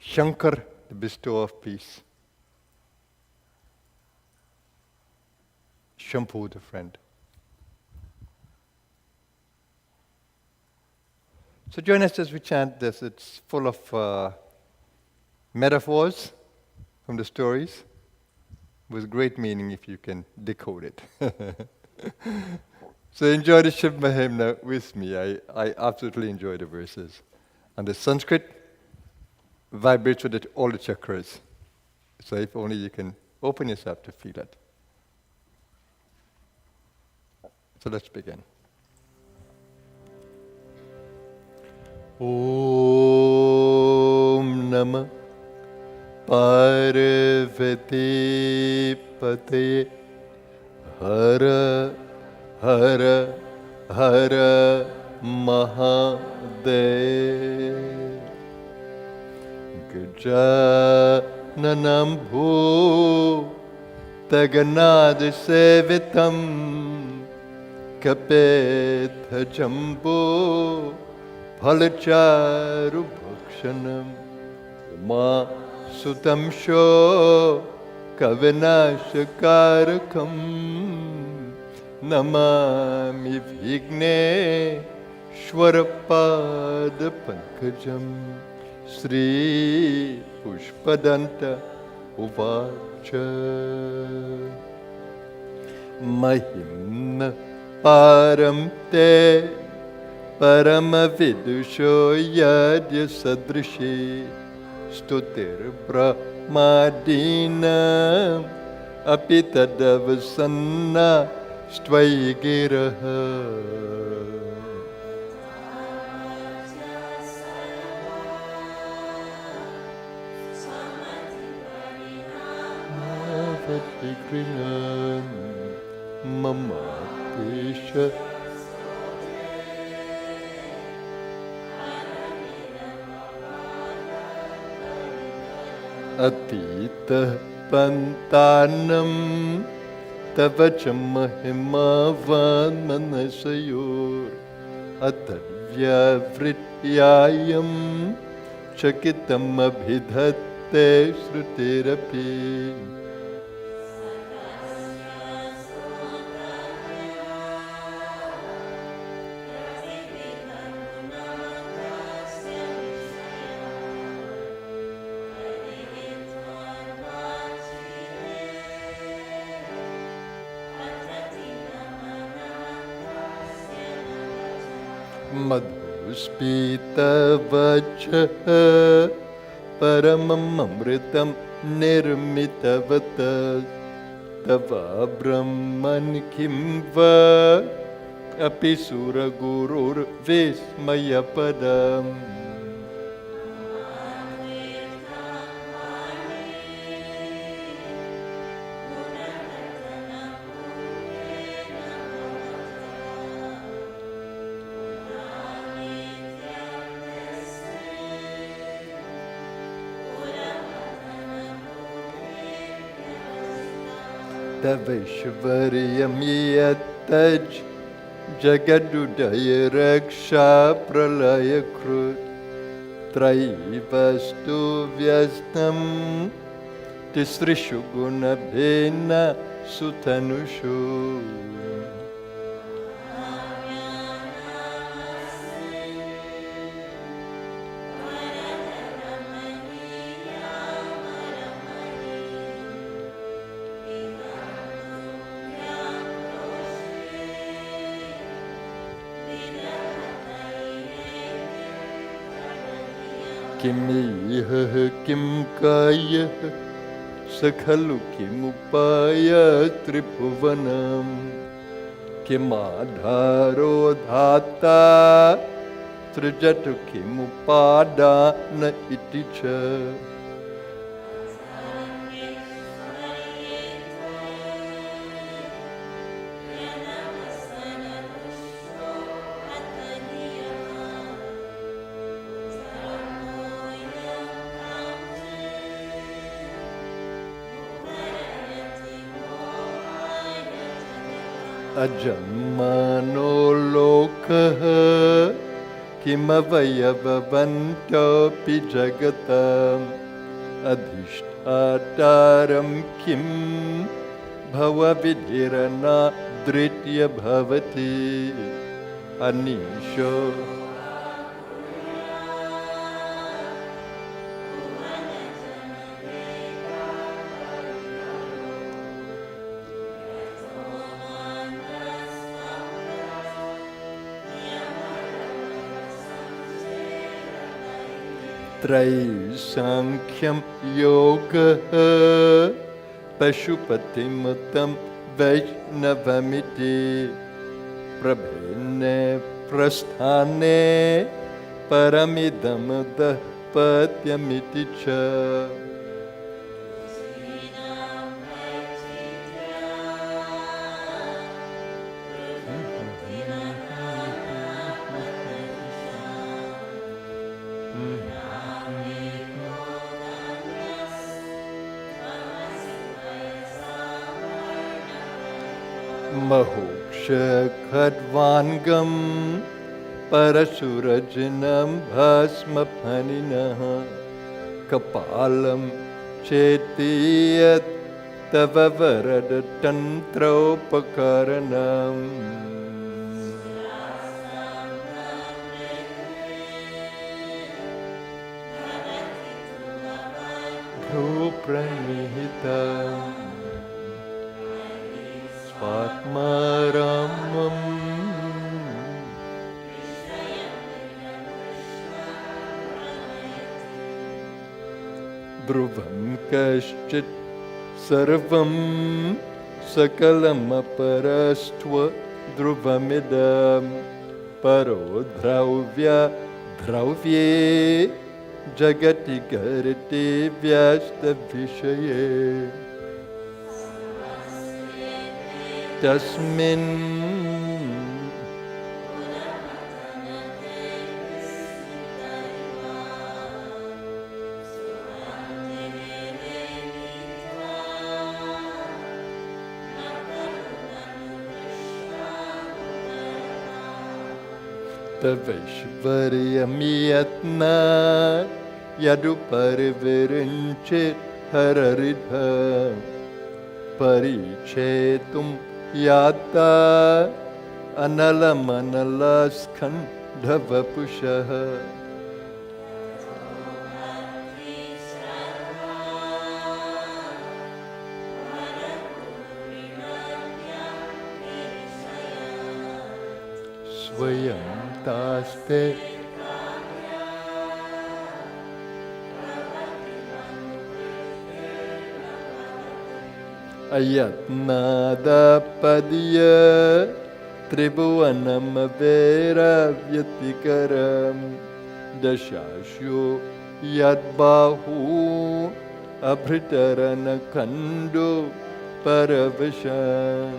S2: Shankar, the bestower of peace. Shambhu, the friend. So join us as we chant this. It's full of metaphors from the stories with great meaning if you can decode it. So enjoy the Shiva Mahimnah with me. I absolutely enjoy the verses. And the Sanskrit vibrates with all the chakras. So if only you can open yourself to feel it. So let's begin. Om Namah Parvati Pate Hara Hara Hara Mahadev Gajananam Bho Taganad Sevitam Kapetha Jambo Phalacharu Bhakshanam Ma Sutam Sho Kavinashakarakam Namami Vigne Shwarapada Pankajam Sri Pushpadanta Uvacha Mahimnah Param Te Paramavidusho Yadya Sadrishi Stutir Brahmadina Apitadavasanna Stvayigiraha Avatikrinam Mama Pisha Atita Pantanam Tavacha Mahimavan Manasayor Atadvya Vrityayam Chakitam Abhidhatte Srutirapi madhuspitavachah paramam amritam nirmitavata tava brahman kimva api sura gurur vismayapadam. Tavishvaryam yataj jagadudaya raksha pralaya krut traivastu vyastam tisrishu gunabhena sutanushu. Kimiha kim kaya sakhalu kimupaya tribhuvanam kimadharo dhata srijatu kimupadana iti cha. Ajamano lokaha kimavayavavantopi jagatam adhishtataram kim bhavavidhirana dritya bhavati anisho. Traisankyam yoga pashupatimutam vaishnavamiti prabhene prasthane paramidamada patyamiti cha. Mahoksha khadvangam parasurajinam bhasma phaninaha kapalam chetiyat tava varada tantropakaranam. Bhupranihita Patmaramam Dhruvam kaschit sarvam sakalam aparastva dhruvamidam paro dhravya dravye jagati garite vyasta vishaye tasmin Tavaishvaryam yatna yaduparivirinchit hararidha parichetum yata analamanalaskhandhavapushaha. Swayam taste Ayatnada Padya Tribhuvanam Vera Vyatikaram Dashashu Yadbahu Abhritarana Kandu Paravasham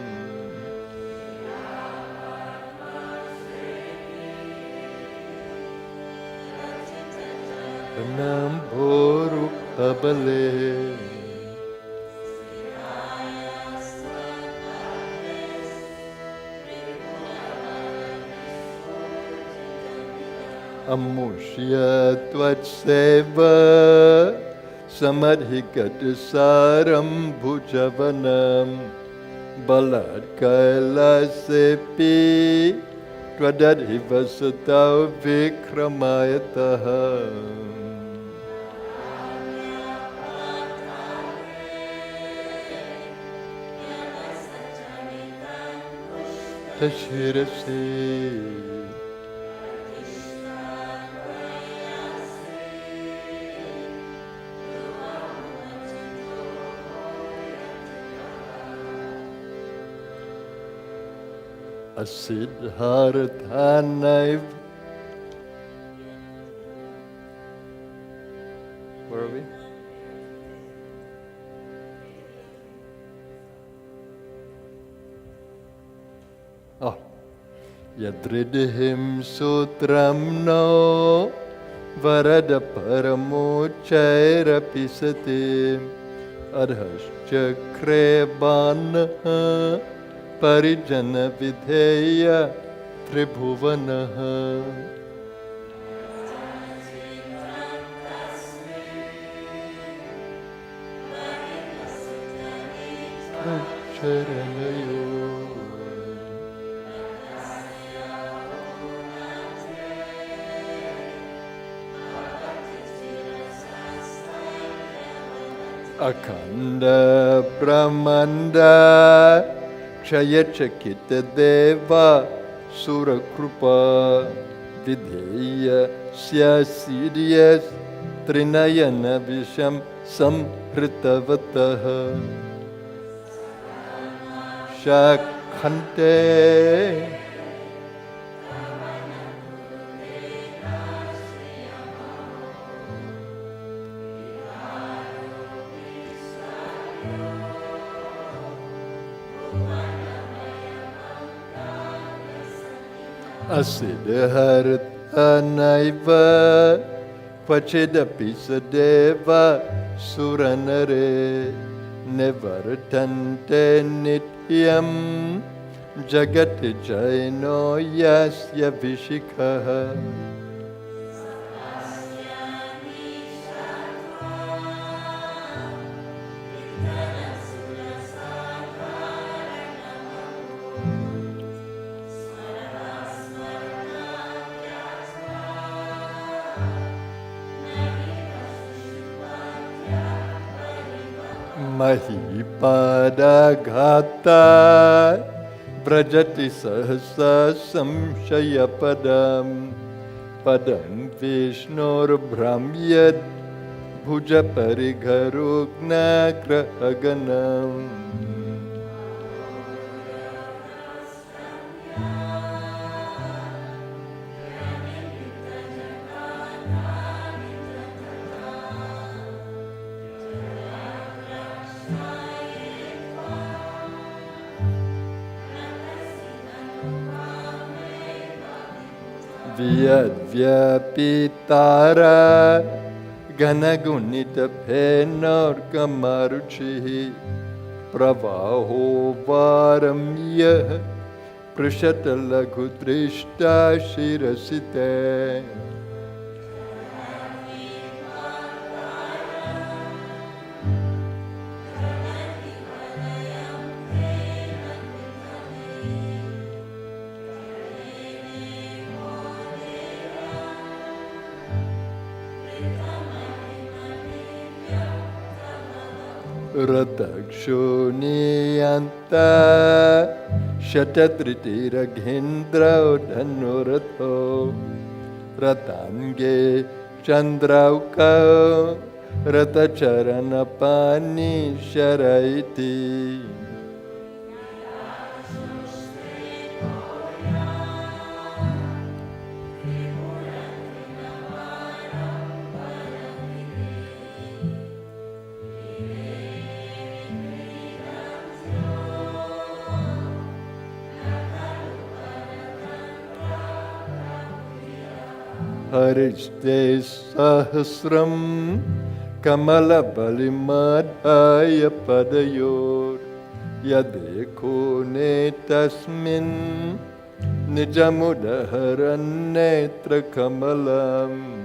S2: Nam Bhoru Abale Amushya Tvatseva Samadhikatasaram Bhujavanam Balat Kailasepi Twadadhivasatav Vikramayataha Tashirasi Asiddharthanaiv. Where are we? Oh. Yadridhim sutram no varada paramo chairapisati adhaschakre banaha parijana videya tribhuvanaha Charanayo Akhanda Brahmanda Kshayachakita Deva Surakrupa Videya Syasidyas Trinayana Visham Samhritavataha Shakhante Asiddharthanaiva Kvachidapi sadeva suranare Nevartante nityam Jagati jaino yasya vishikaha Mahipada Ghata Vrajati Sahasa Samshaya Padam Padam Vishnur Brahmyad Bhuja Parigharugna Grahaganam Vyadvyapitara Ganagunita Penor Kamaruchi Pravaho Varamya Prashatala Kutrishta Shirasite Ratakshuniyanta Shatatritiragendrao dhanuratho Ratange Chandraukao Ratacharanapani Sharaiti Harishte Sahasram Kamala Balimadhaya Padayor Yadeko Netasmin Nijamudaharannetra Kamalam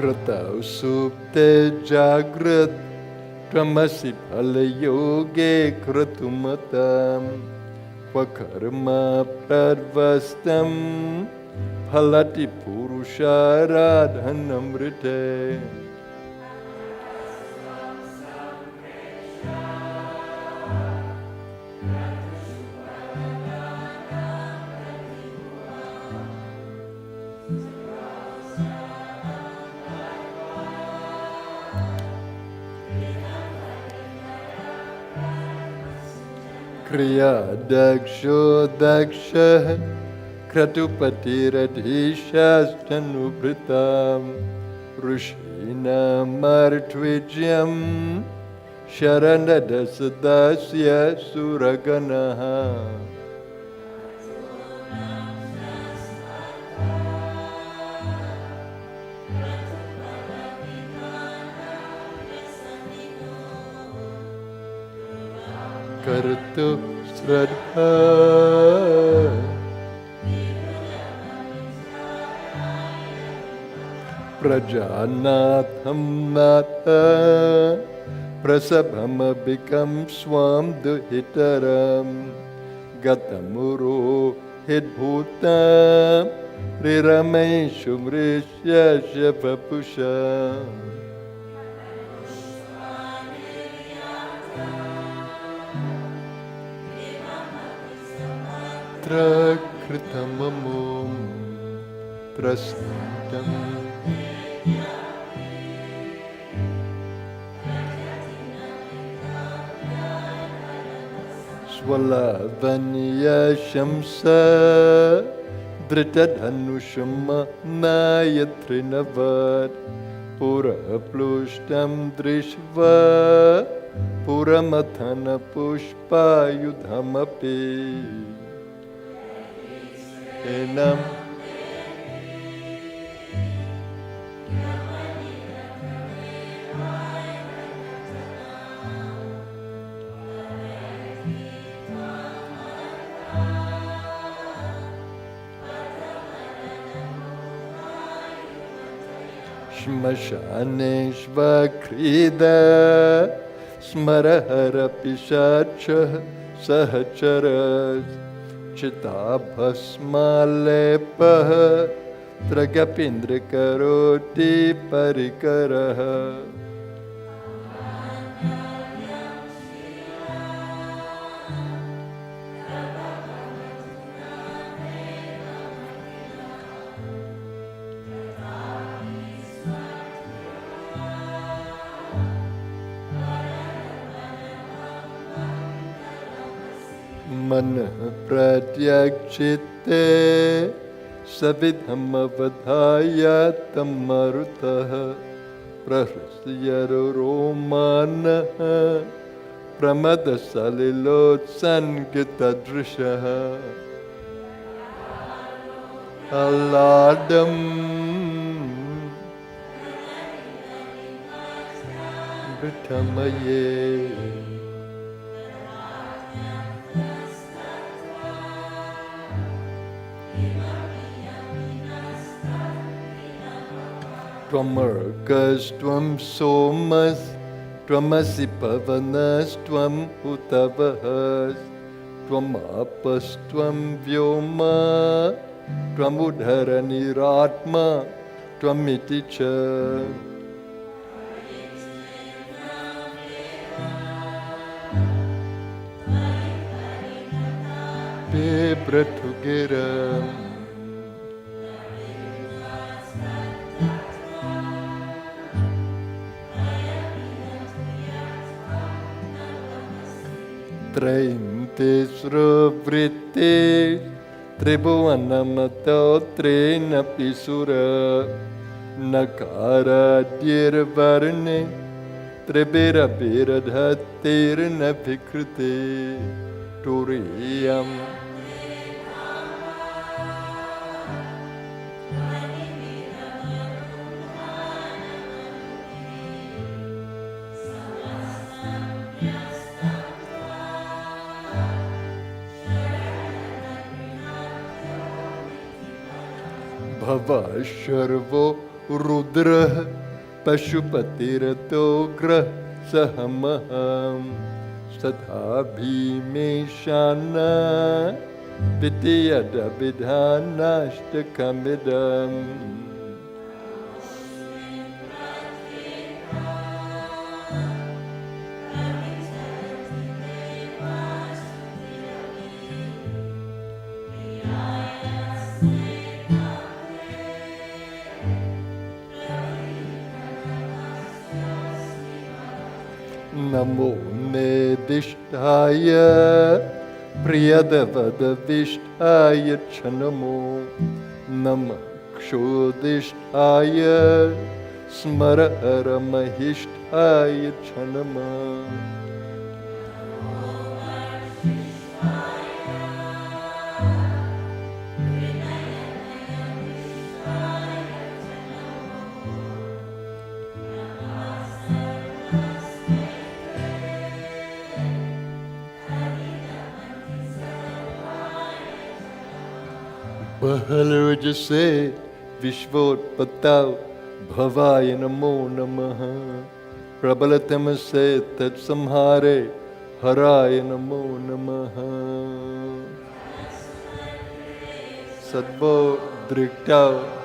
S2: Kratau Supte Jagrat Tramasi Palayoge Kratumatam Vakarma Pradvastam Phalati Purusharadhanamrite Kriya Daksho Daksha Kratupatiradhishasthanubritam Rushina Martwijyam Sharanadasadasya Suraganaha Kartu Sradha Prajanatham Natha Prasabhamabhikam Swam Duhitaram Gatamuro Hidbhutam Riramay Shumrishya Shavapusha Kritamamum Prasnam Swalavanya Shamsa Dritadhanushama Nayatrinavat Pura Plushtam Drishva Puramathana Pushpa Yudhamapi Enam Shmashaneshva Krida Smarahara Pishacha Sahacharas Chitabhasmalepah Tragapindra Karoti Parikaraha Manah pratyakshite savidhamavadhaya tamarutaha prahrasyaroromanaha pramadasalilotsankitadrishaha aladam vithamaye Tvamarkas Tvam Somas Tvamasi pavanastvam utavahas Tvamapastvam vyoma Tvamudhara niratma Tvamiti cha Bebrathugiram Trainte sravritte Tribhuvanamato trena pisura Nakara dirvarne Tribira biradhatirna vikrite Turiyam Bhava Sharvo Rudra Pashupatirato Sahamaham Satha Bhimeshana Vidyada Vidhanashtakamidam Namo Nedishtaya Priyadavada Vishtaya Chanamo Nama Kshodishtaya Smarahara Mahishtaya Chanama Bahaloj se Vishvotpatav Bhavaya Namo Namaha Prabalatam se Tat Samhare Haraya Namo Namaha Sadvo Driktav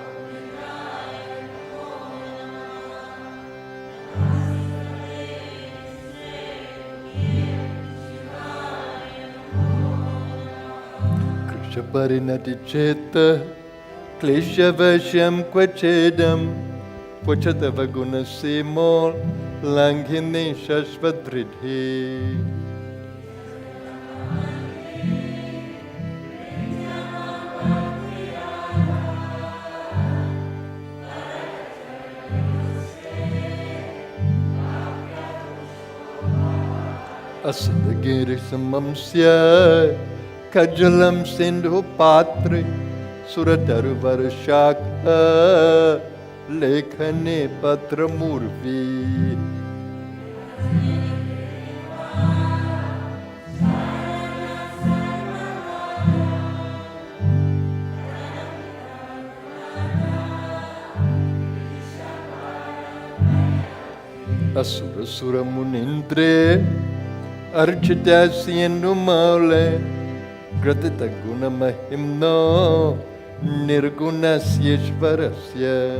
S2: Parinati cheta kleshavasham kvachedam kvachatava gunasimol langhine shashvadridhi Asadagiri samamsya Kajalam Sindhu Patre Surataru Varashakha Lekhane Patra Murvi Asura Sura Munindre Archita Sienu Maule Gratita Guna Mahimno Nirguna Syeshvarasya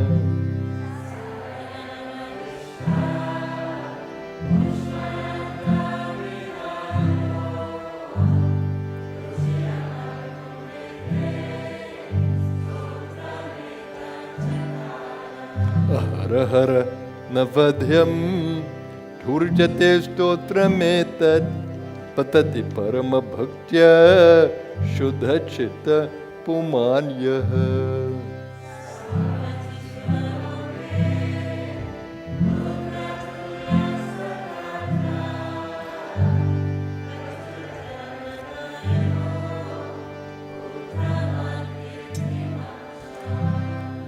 S2: Ahara Hara Navadhyam Dhurjate Stotrametad Patati Parama Bhaktya Shuddha Chitta Pumanyaha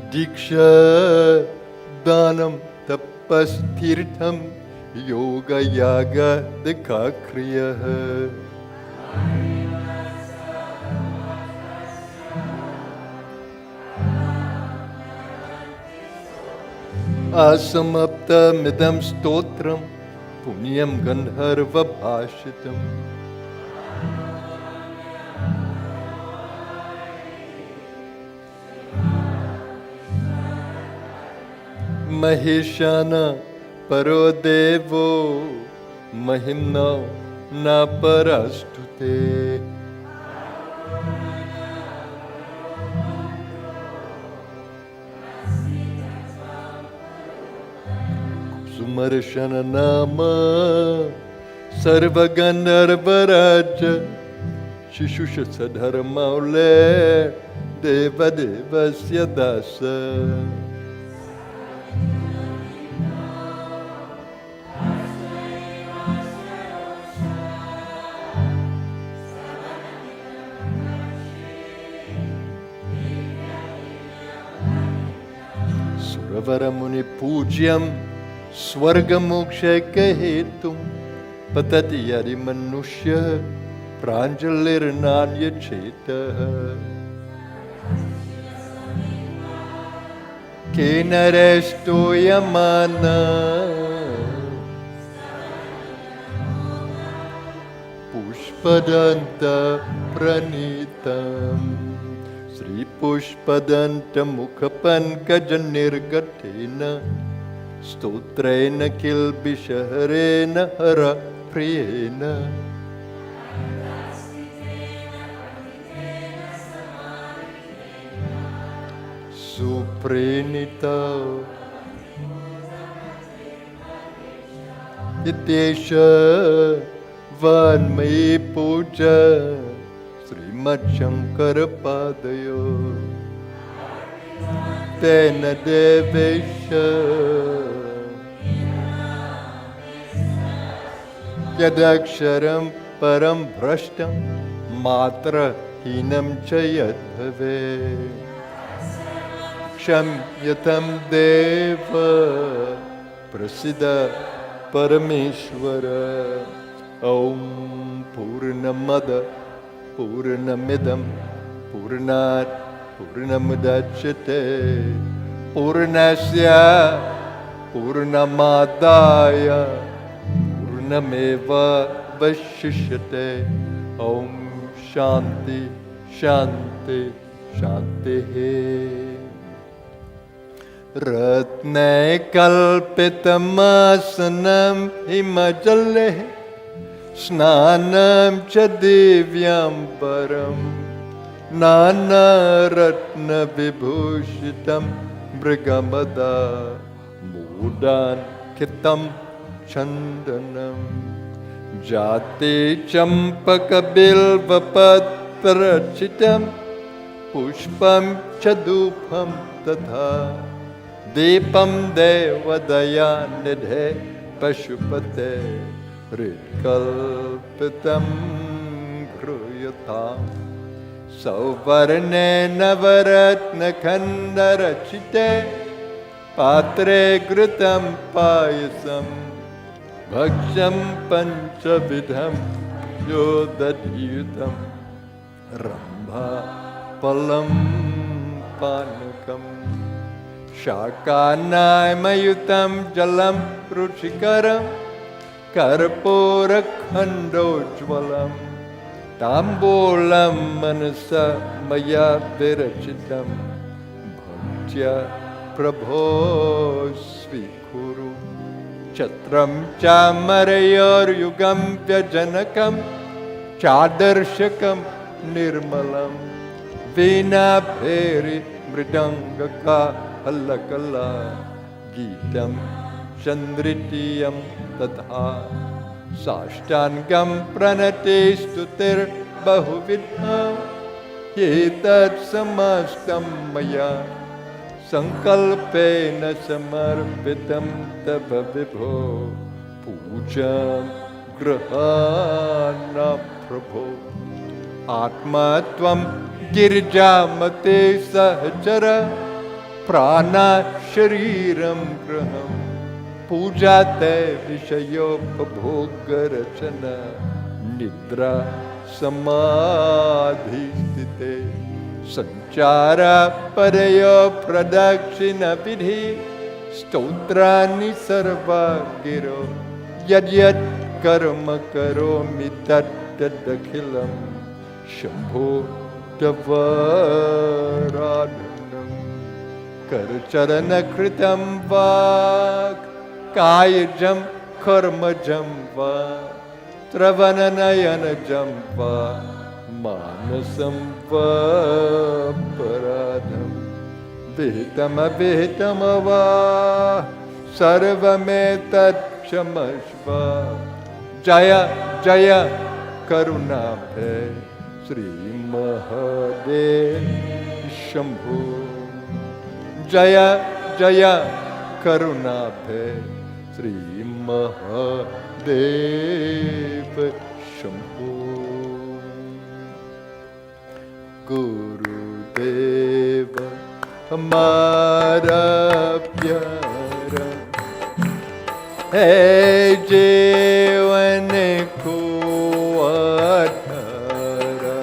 S2: Diksha Danam Tapastirtham Yoga Yaga Dekakriyaha Asamapta Midam Stotram पुण्यं गन्धर्वभाषितम् महिषान परो देवो महिम्नो न परस्तुते सुमर्शन नाम सर्वगन्धर्वराज शिशुष धर्मौले देवदेवस्य दास सुरवरमुनि पूज्यं स्वर्गमोक्षैकहेतुं पतति यदि मनुष्य प्राञ्जलिर्नान्यचेतः केन रेष्टोयमाना पुष्पदन्त प्रणीतम् श्रीपुष्पदन्तमुखपङ्कजनिर्गतेन स्तोत्रेण किल्बिषहरेण हरप्रियेण सुप्रेणिता इत्येष वान्मयी पूजा श्रीमच्छङ्करपादयो तेन देवेश यदक्षरं परं भ्रष्टं मात्रहीनं च यद्भवेत् क्षम्यतं देव प्रसीद परमेश्वर ॐ पूर्णमद पूर्णमिदं पूर्णात् पूर्णमुदच्यते पूर्णस्य पूर्णमादाय पूर्णमेवावशिष्यते ॐ शान्ति शान्ति शान्तिः रत्नैकल्पितमासनं हिमजले स्नानं च दिव्याम्बरं नानारत्नविभूषितं मृगमदा मूडाङ्कितं चन्दनं जाते चम्पकबिल्वपत्ररचितं पुष्पं च धूपं तथा दीपं देवदयानिधे पशुपते हृत्कल्पितं गृह्यताम् सौवर्णे नवरत्नखण्डरचिते पात्रे घृतं पायसं भक्ष्यं पञ्चविधं यो दधियुतं रम्भा फलं पानकम् शाकानामयुतं जलं रुचिकरं कर्पूरखण्डोज्ज्वलं ताम्बूलं मनसा मया विरचितं भक्त्या प्रभो स्वीकुरु छत्रं चामरयोर्युगं व्यजनकं चादर्शकं निर्मलं वीणाभेरि मृदङ्गका हल्लकला गीतं चन्द्रितीयं तथा साष्टाङ्गं प्रणते स्तुतिर्बहुविधा एतत् समस्तं मया सङ्कल्पेन समर्पितं तव विभो पूजां गृहाण प्रभो आत्मा त्वं गिरिजामते सहचर प्राणा शरीरं गृहं पूजा ते विषयोपभोगरचना निद्रा समाधिस्थिते संचारा परयो प्रदक्षिणविधि स्तोत्राणि सर्वा गिरो Yad yad karma karomi tat tadakhilam Shambho Davaradhanam Karcharana kritam va Kayajam karmajam va Travananayanajam va Manasam va paradam Vihitam avihitam va Sarvametat Shamashva Jaya Jaya Karunabhe Sri Mahadev Shambhu Jaya Jaya Karunabhe Sri Mahadev Shambhu Guru Deva Hamara Pyara Hey जीवन को आधारा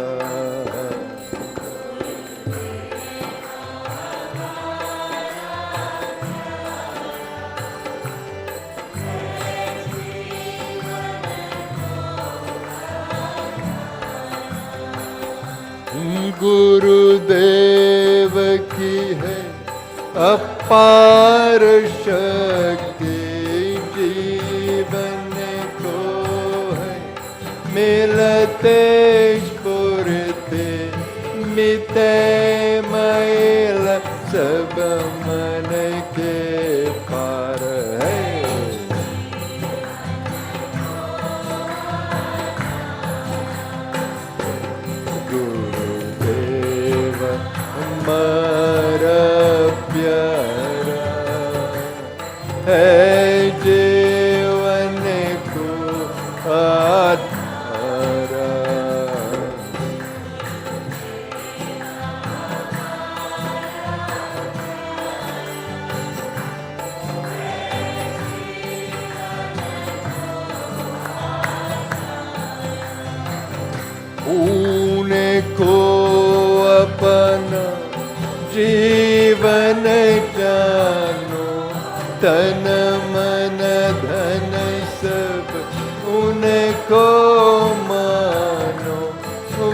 S2: गुरुदेव की है अपार शक्ति मिलते स्फुरते मिटे मैल सब मन के पार है गुरुदेव हमारा प्यारा है जीवन को को अपना जीवन जानो तन मन धन सब उनको मानो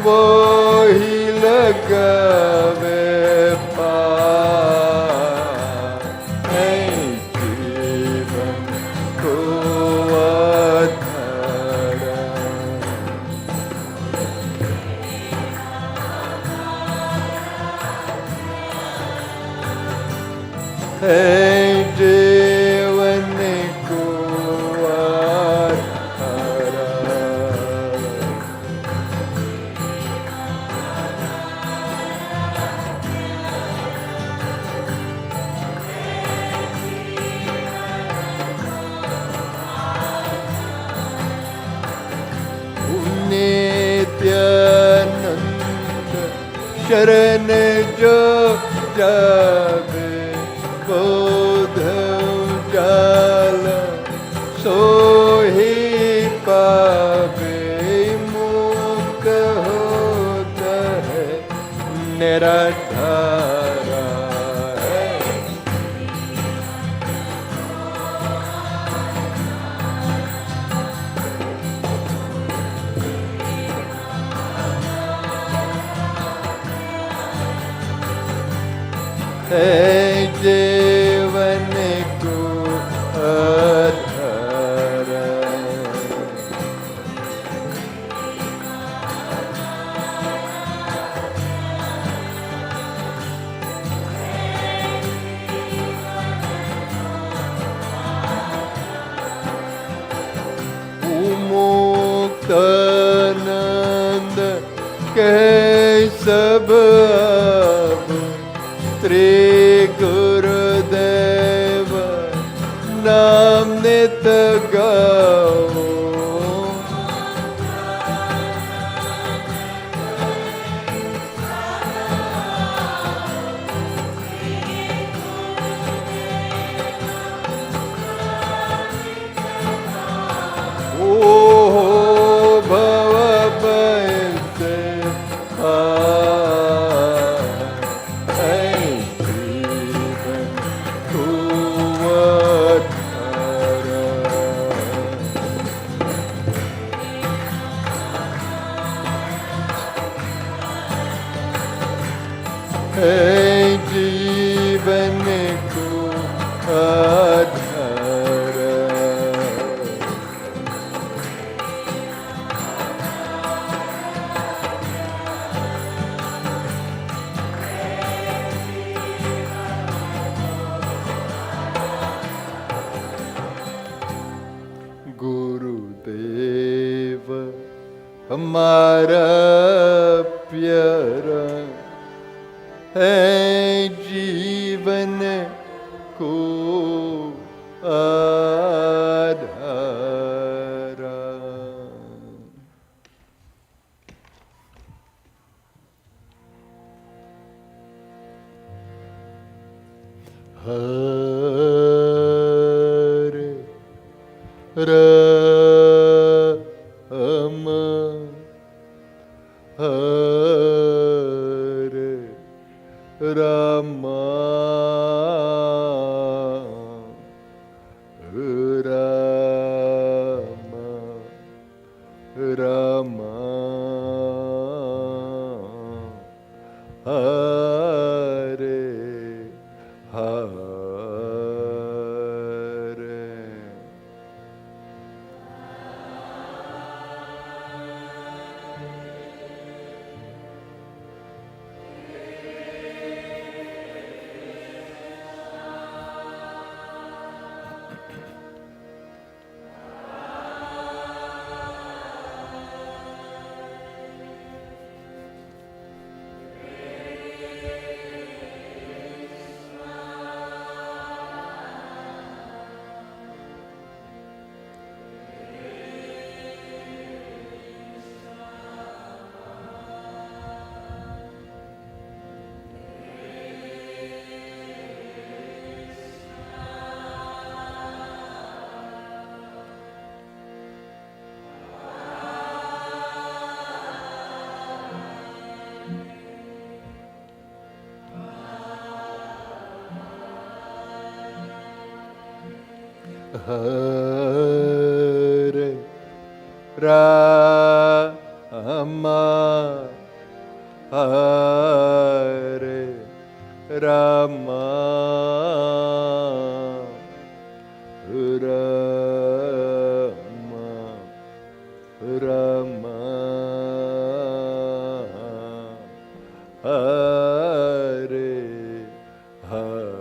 S2: वो ही लगावे पार है जीवन को आधारा है जीवन को आधारा नित्यानंद शरण जो जावे बोध उजाला सो ही पावे मुक्त होता है निराधारा है जीवन को आधारा मुक्तानंद कह सब अब त्रि गुरुदेव नाम नित गाओ ओ देव हमारा प्यारा है जीवन को आधारा। हरे राम हरे Ram Ram Ram Hare Hare. Hare Rama Hare Rama Rama Rama Hare Hare.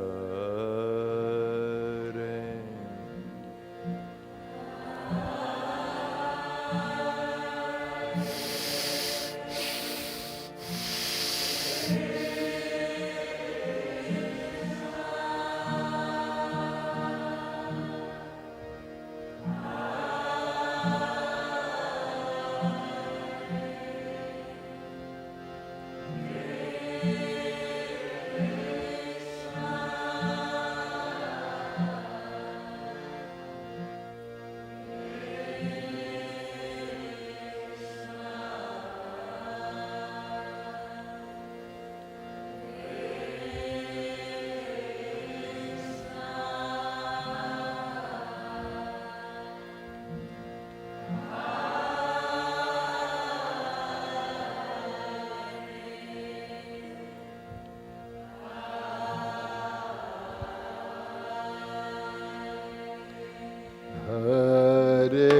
S2: Hare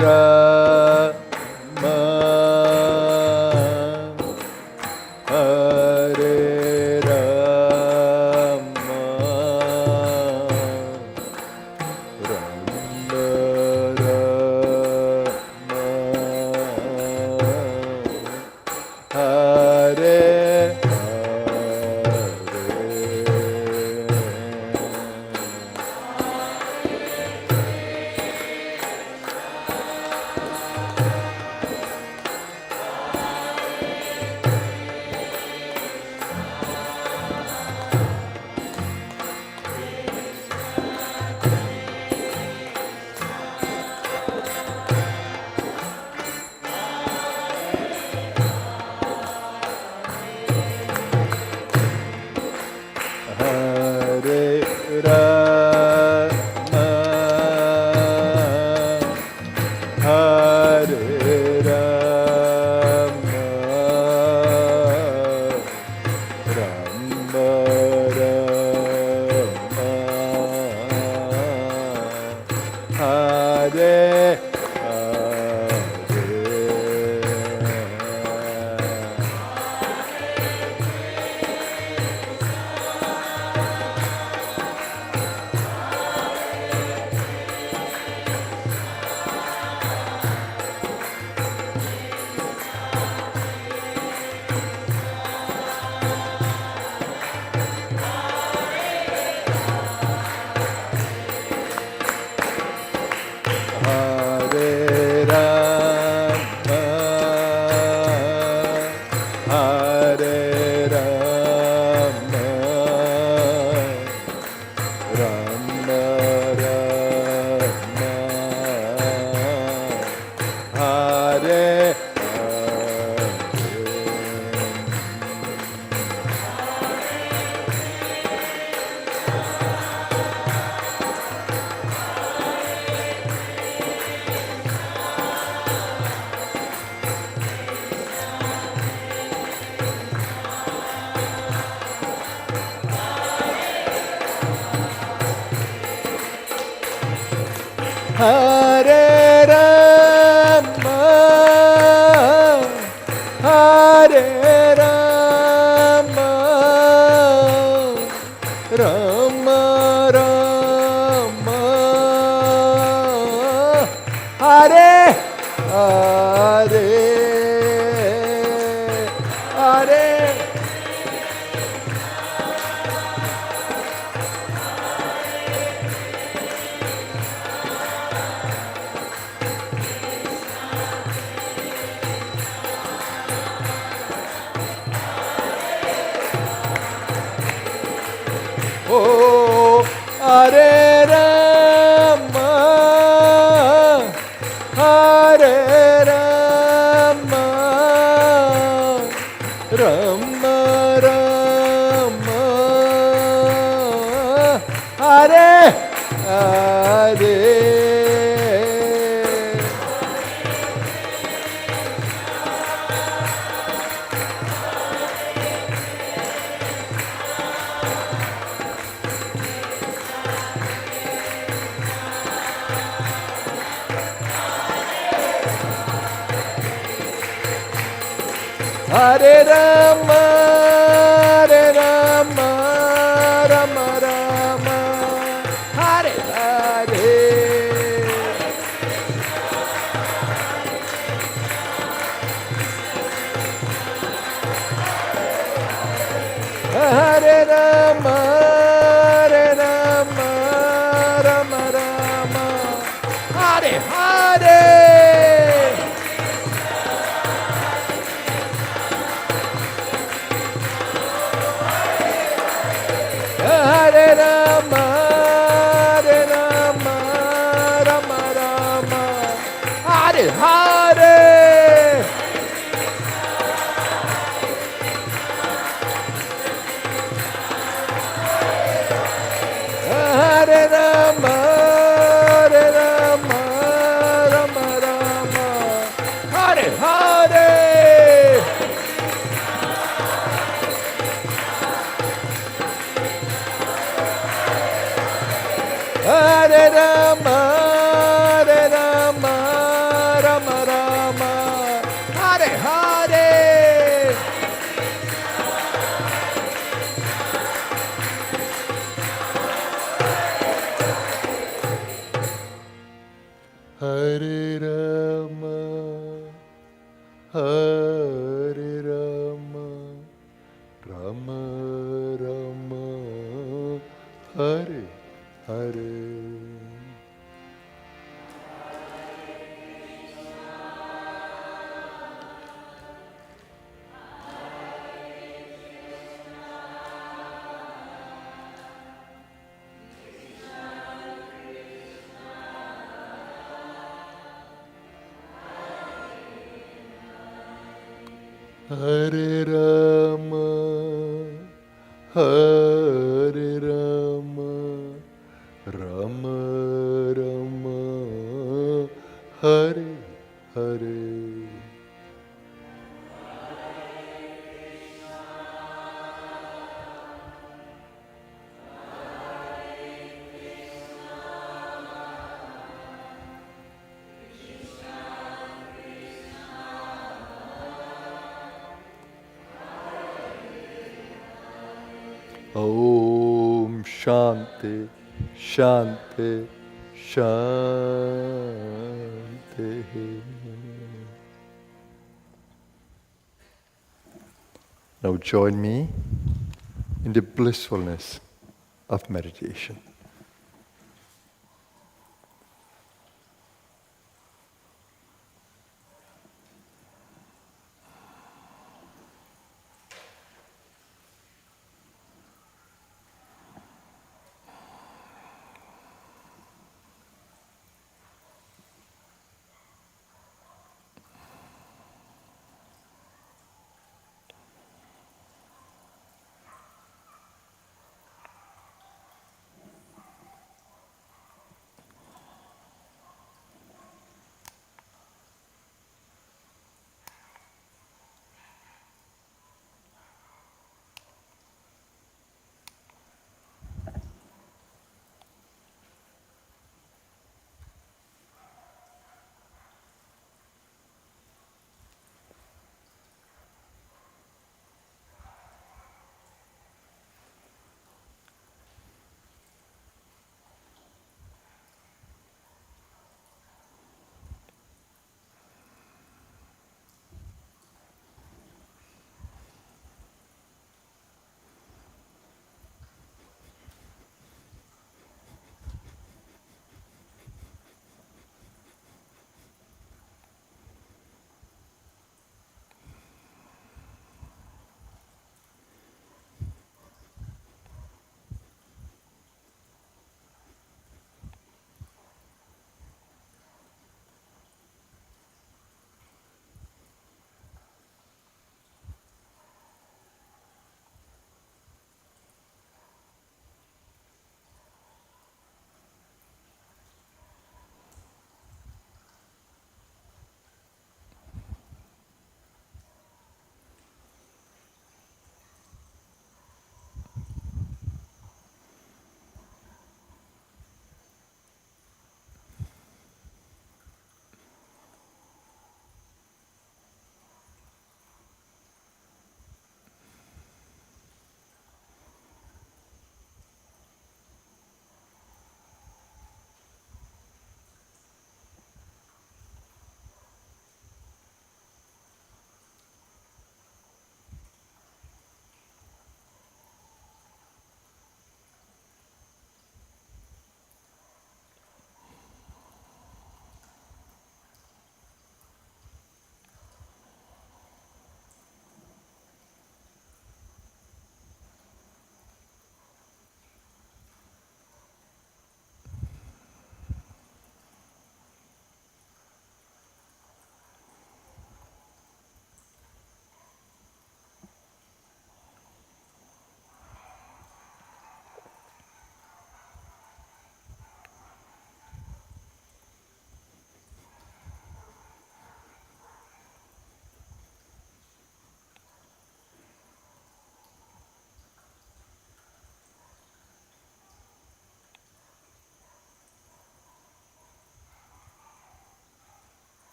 S2: Rama Hare Rama Rama Rama Hare Hare Rama Hare Rama Rama Rama Hare Hare Rama, Hare Rama, Rama Rama, Hare Hare, Hare. Oh, Hare Rama, Hare Rama, Rama Rama, Hare Hare. Hare Rama, Hare Rama, Rama Rama, Hare Hare. Hare Rama, Hare Rama, Rama Rama, Hare Hare. Hare Rama, Hare Rama, Rama Rama, Hare Hare. Hare Rama, Hare Rama, Rama Rama, Hare Hare. Hare Rama, Hare Rama, Rama Rama, Hare Hare. Hare Rama, Hare Rama, Rama Rama, Hare Hare. Hare Rama, Hare Rama, Rama Rama, Hare Hare. Om Shanti, Shanti, Shanti. Now join me in the blissfulness of meditation.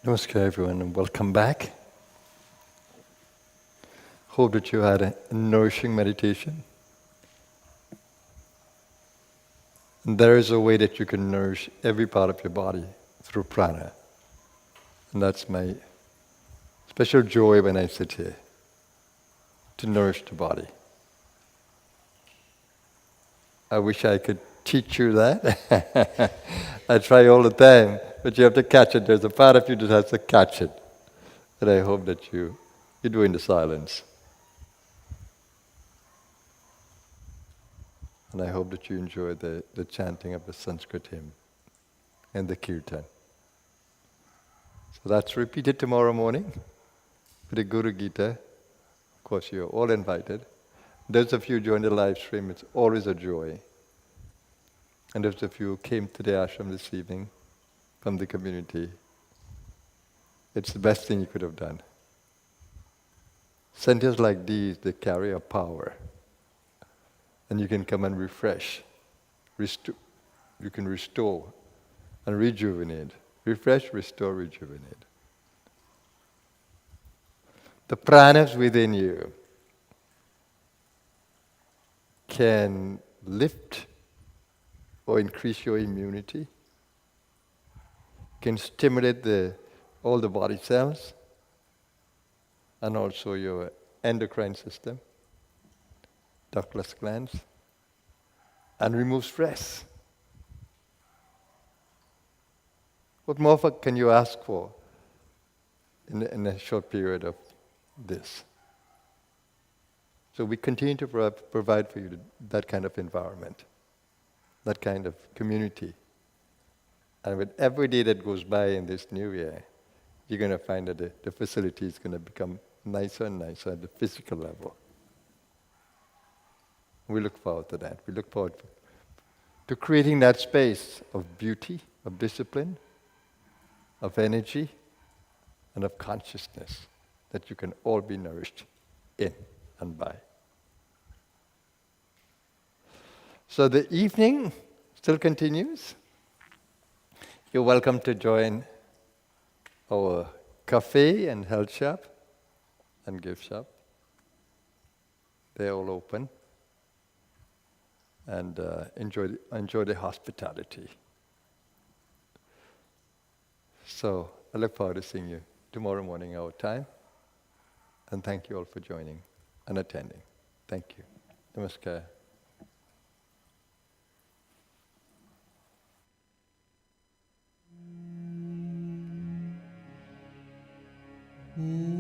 S2: Namaskar, everyone, and welcome back. Hope that you had a nourishing meditation. And there is a way that you can nourish every part of your body through prana. And that's my special joy when I sit here, to nourish the body. I wish I could teach you that. I try all the time, but you have to catch it. There's a part of you that has to catch it. And I hope that you do in the silence. And I hope that you enjoy the chanting of the Sanskrit hymn and the kirtan. So that's repeated tomorrow morning for the Guru Gita. Of course, you're all invited. Those of you who joined the live stream, it's always a joy. And those of you who came to the ashram this evening from the community, it's the best thing you could have done. Centers like these, they carry a power. And you can come and refresh. You can restore and rejuvenate. Refresh, restore, rejuvenate. The pranas within you can lift or increase your immunity, can stimulate all the body cells, and also your endocrine system, ductless glands, and remove stress. What more can you ask for in a short period of this? So we continue to provide for you that kind of environment, that kind of community. And with every day that goes by in this new year, you're going to find that the facility is going to become nicer and nicer at the physical level. We look forward to that. We look forward to creating that space of beauty, of discipline, of energy, and of consciousness that you can all be nourished in and by. So the evening still continues. You're welcome to join our cafe and health shop and gift shop. They're all open. And enjoy the hospitality. So I look forward to seeing you tomorrow morning our time. And thank you all for joining and attending. Thank you. Namaskar.
S3: Mm.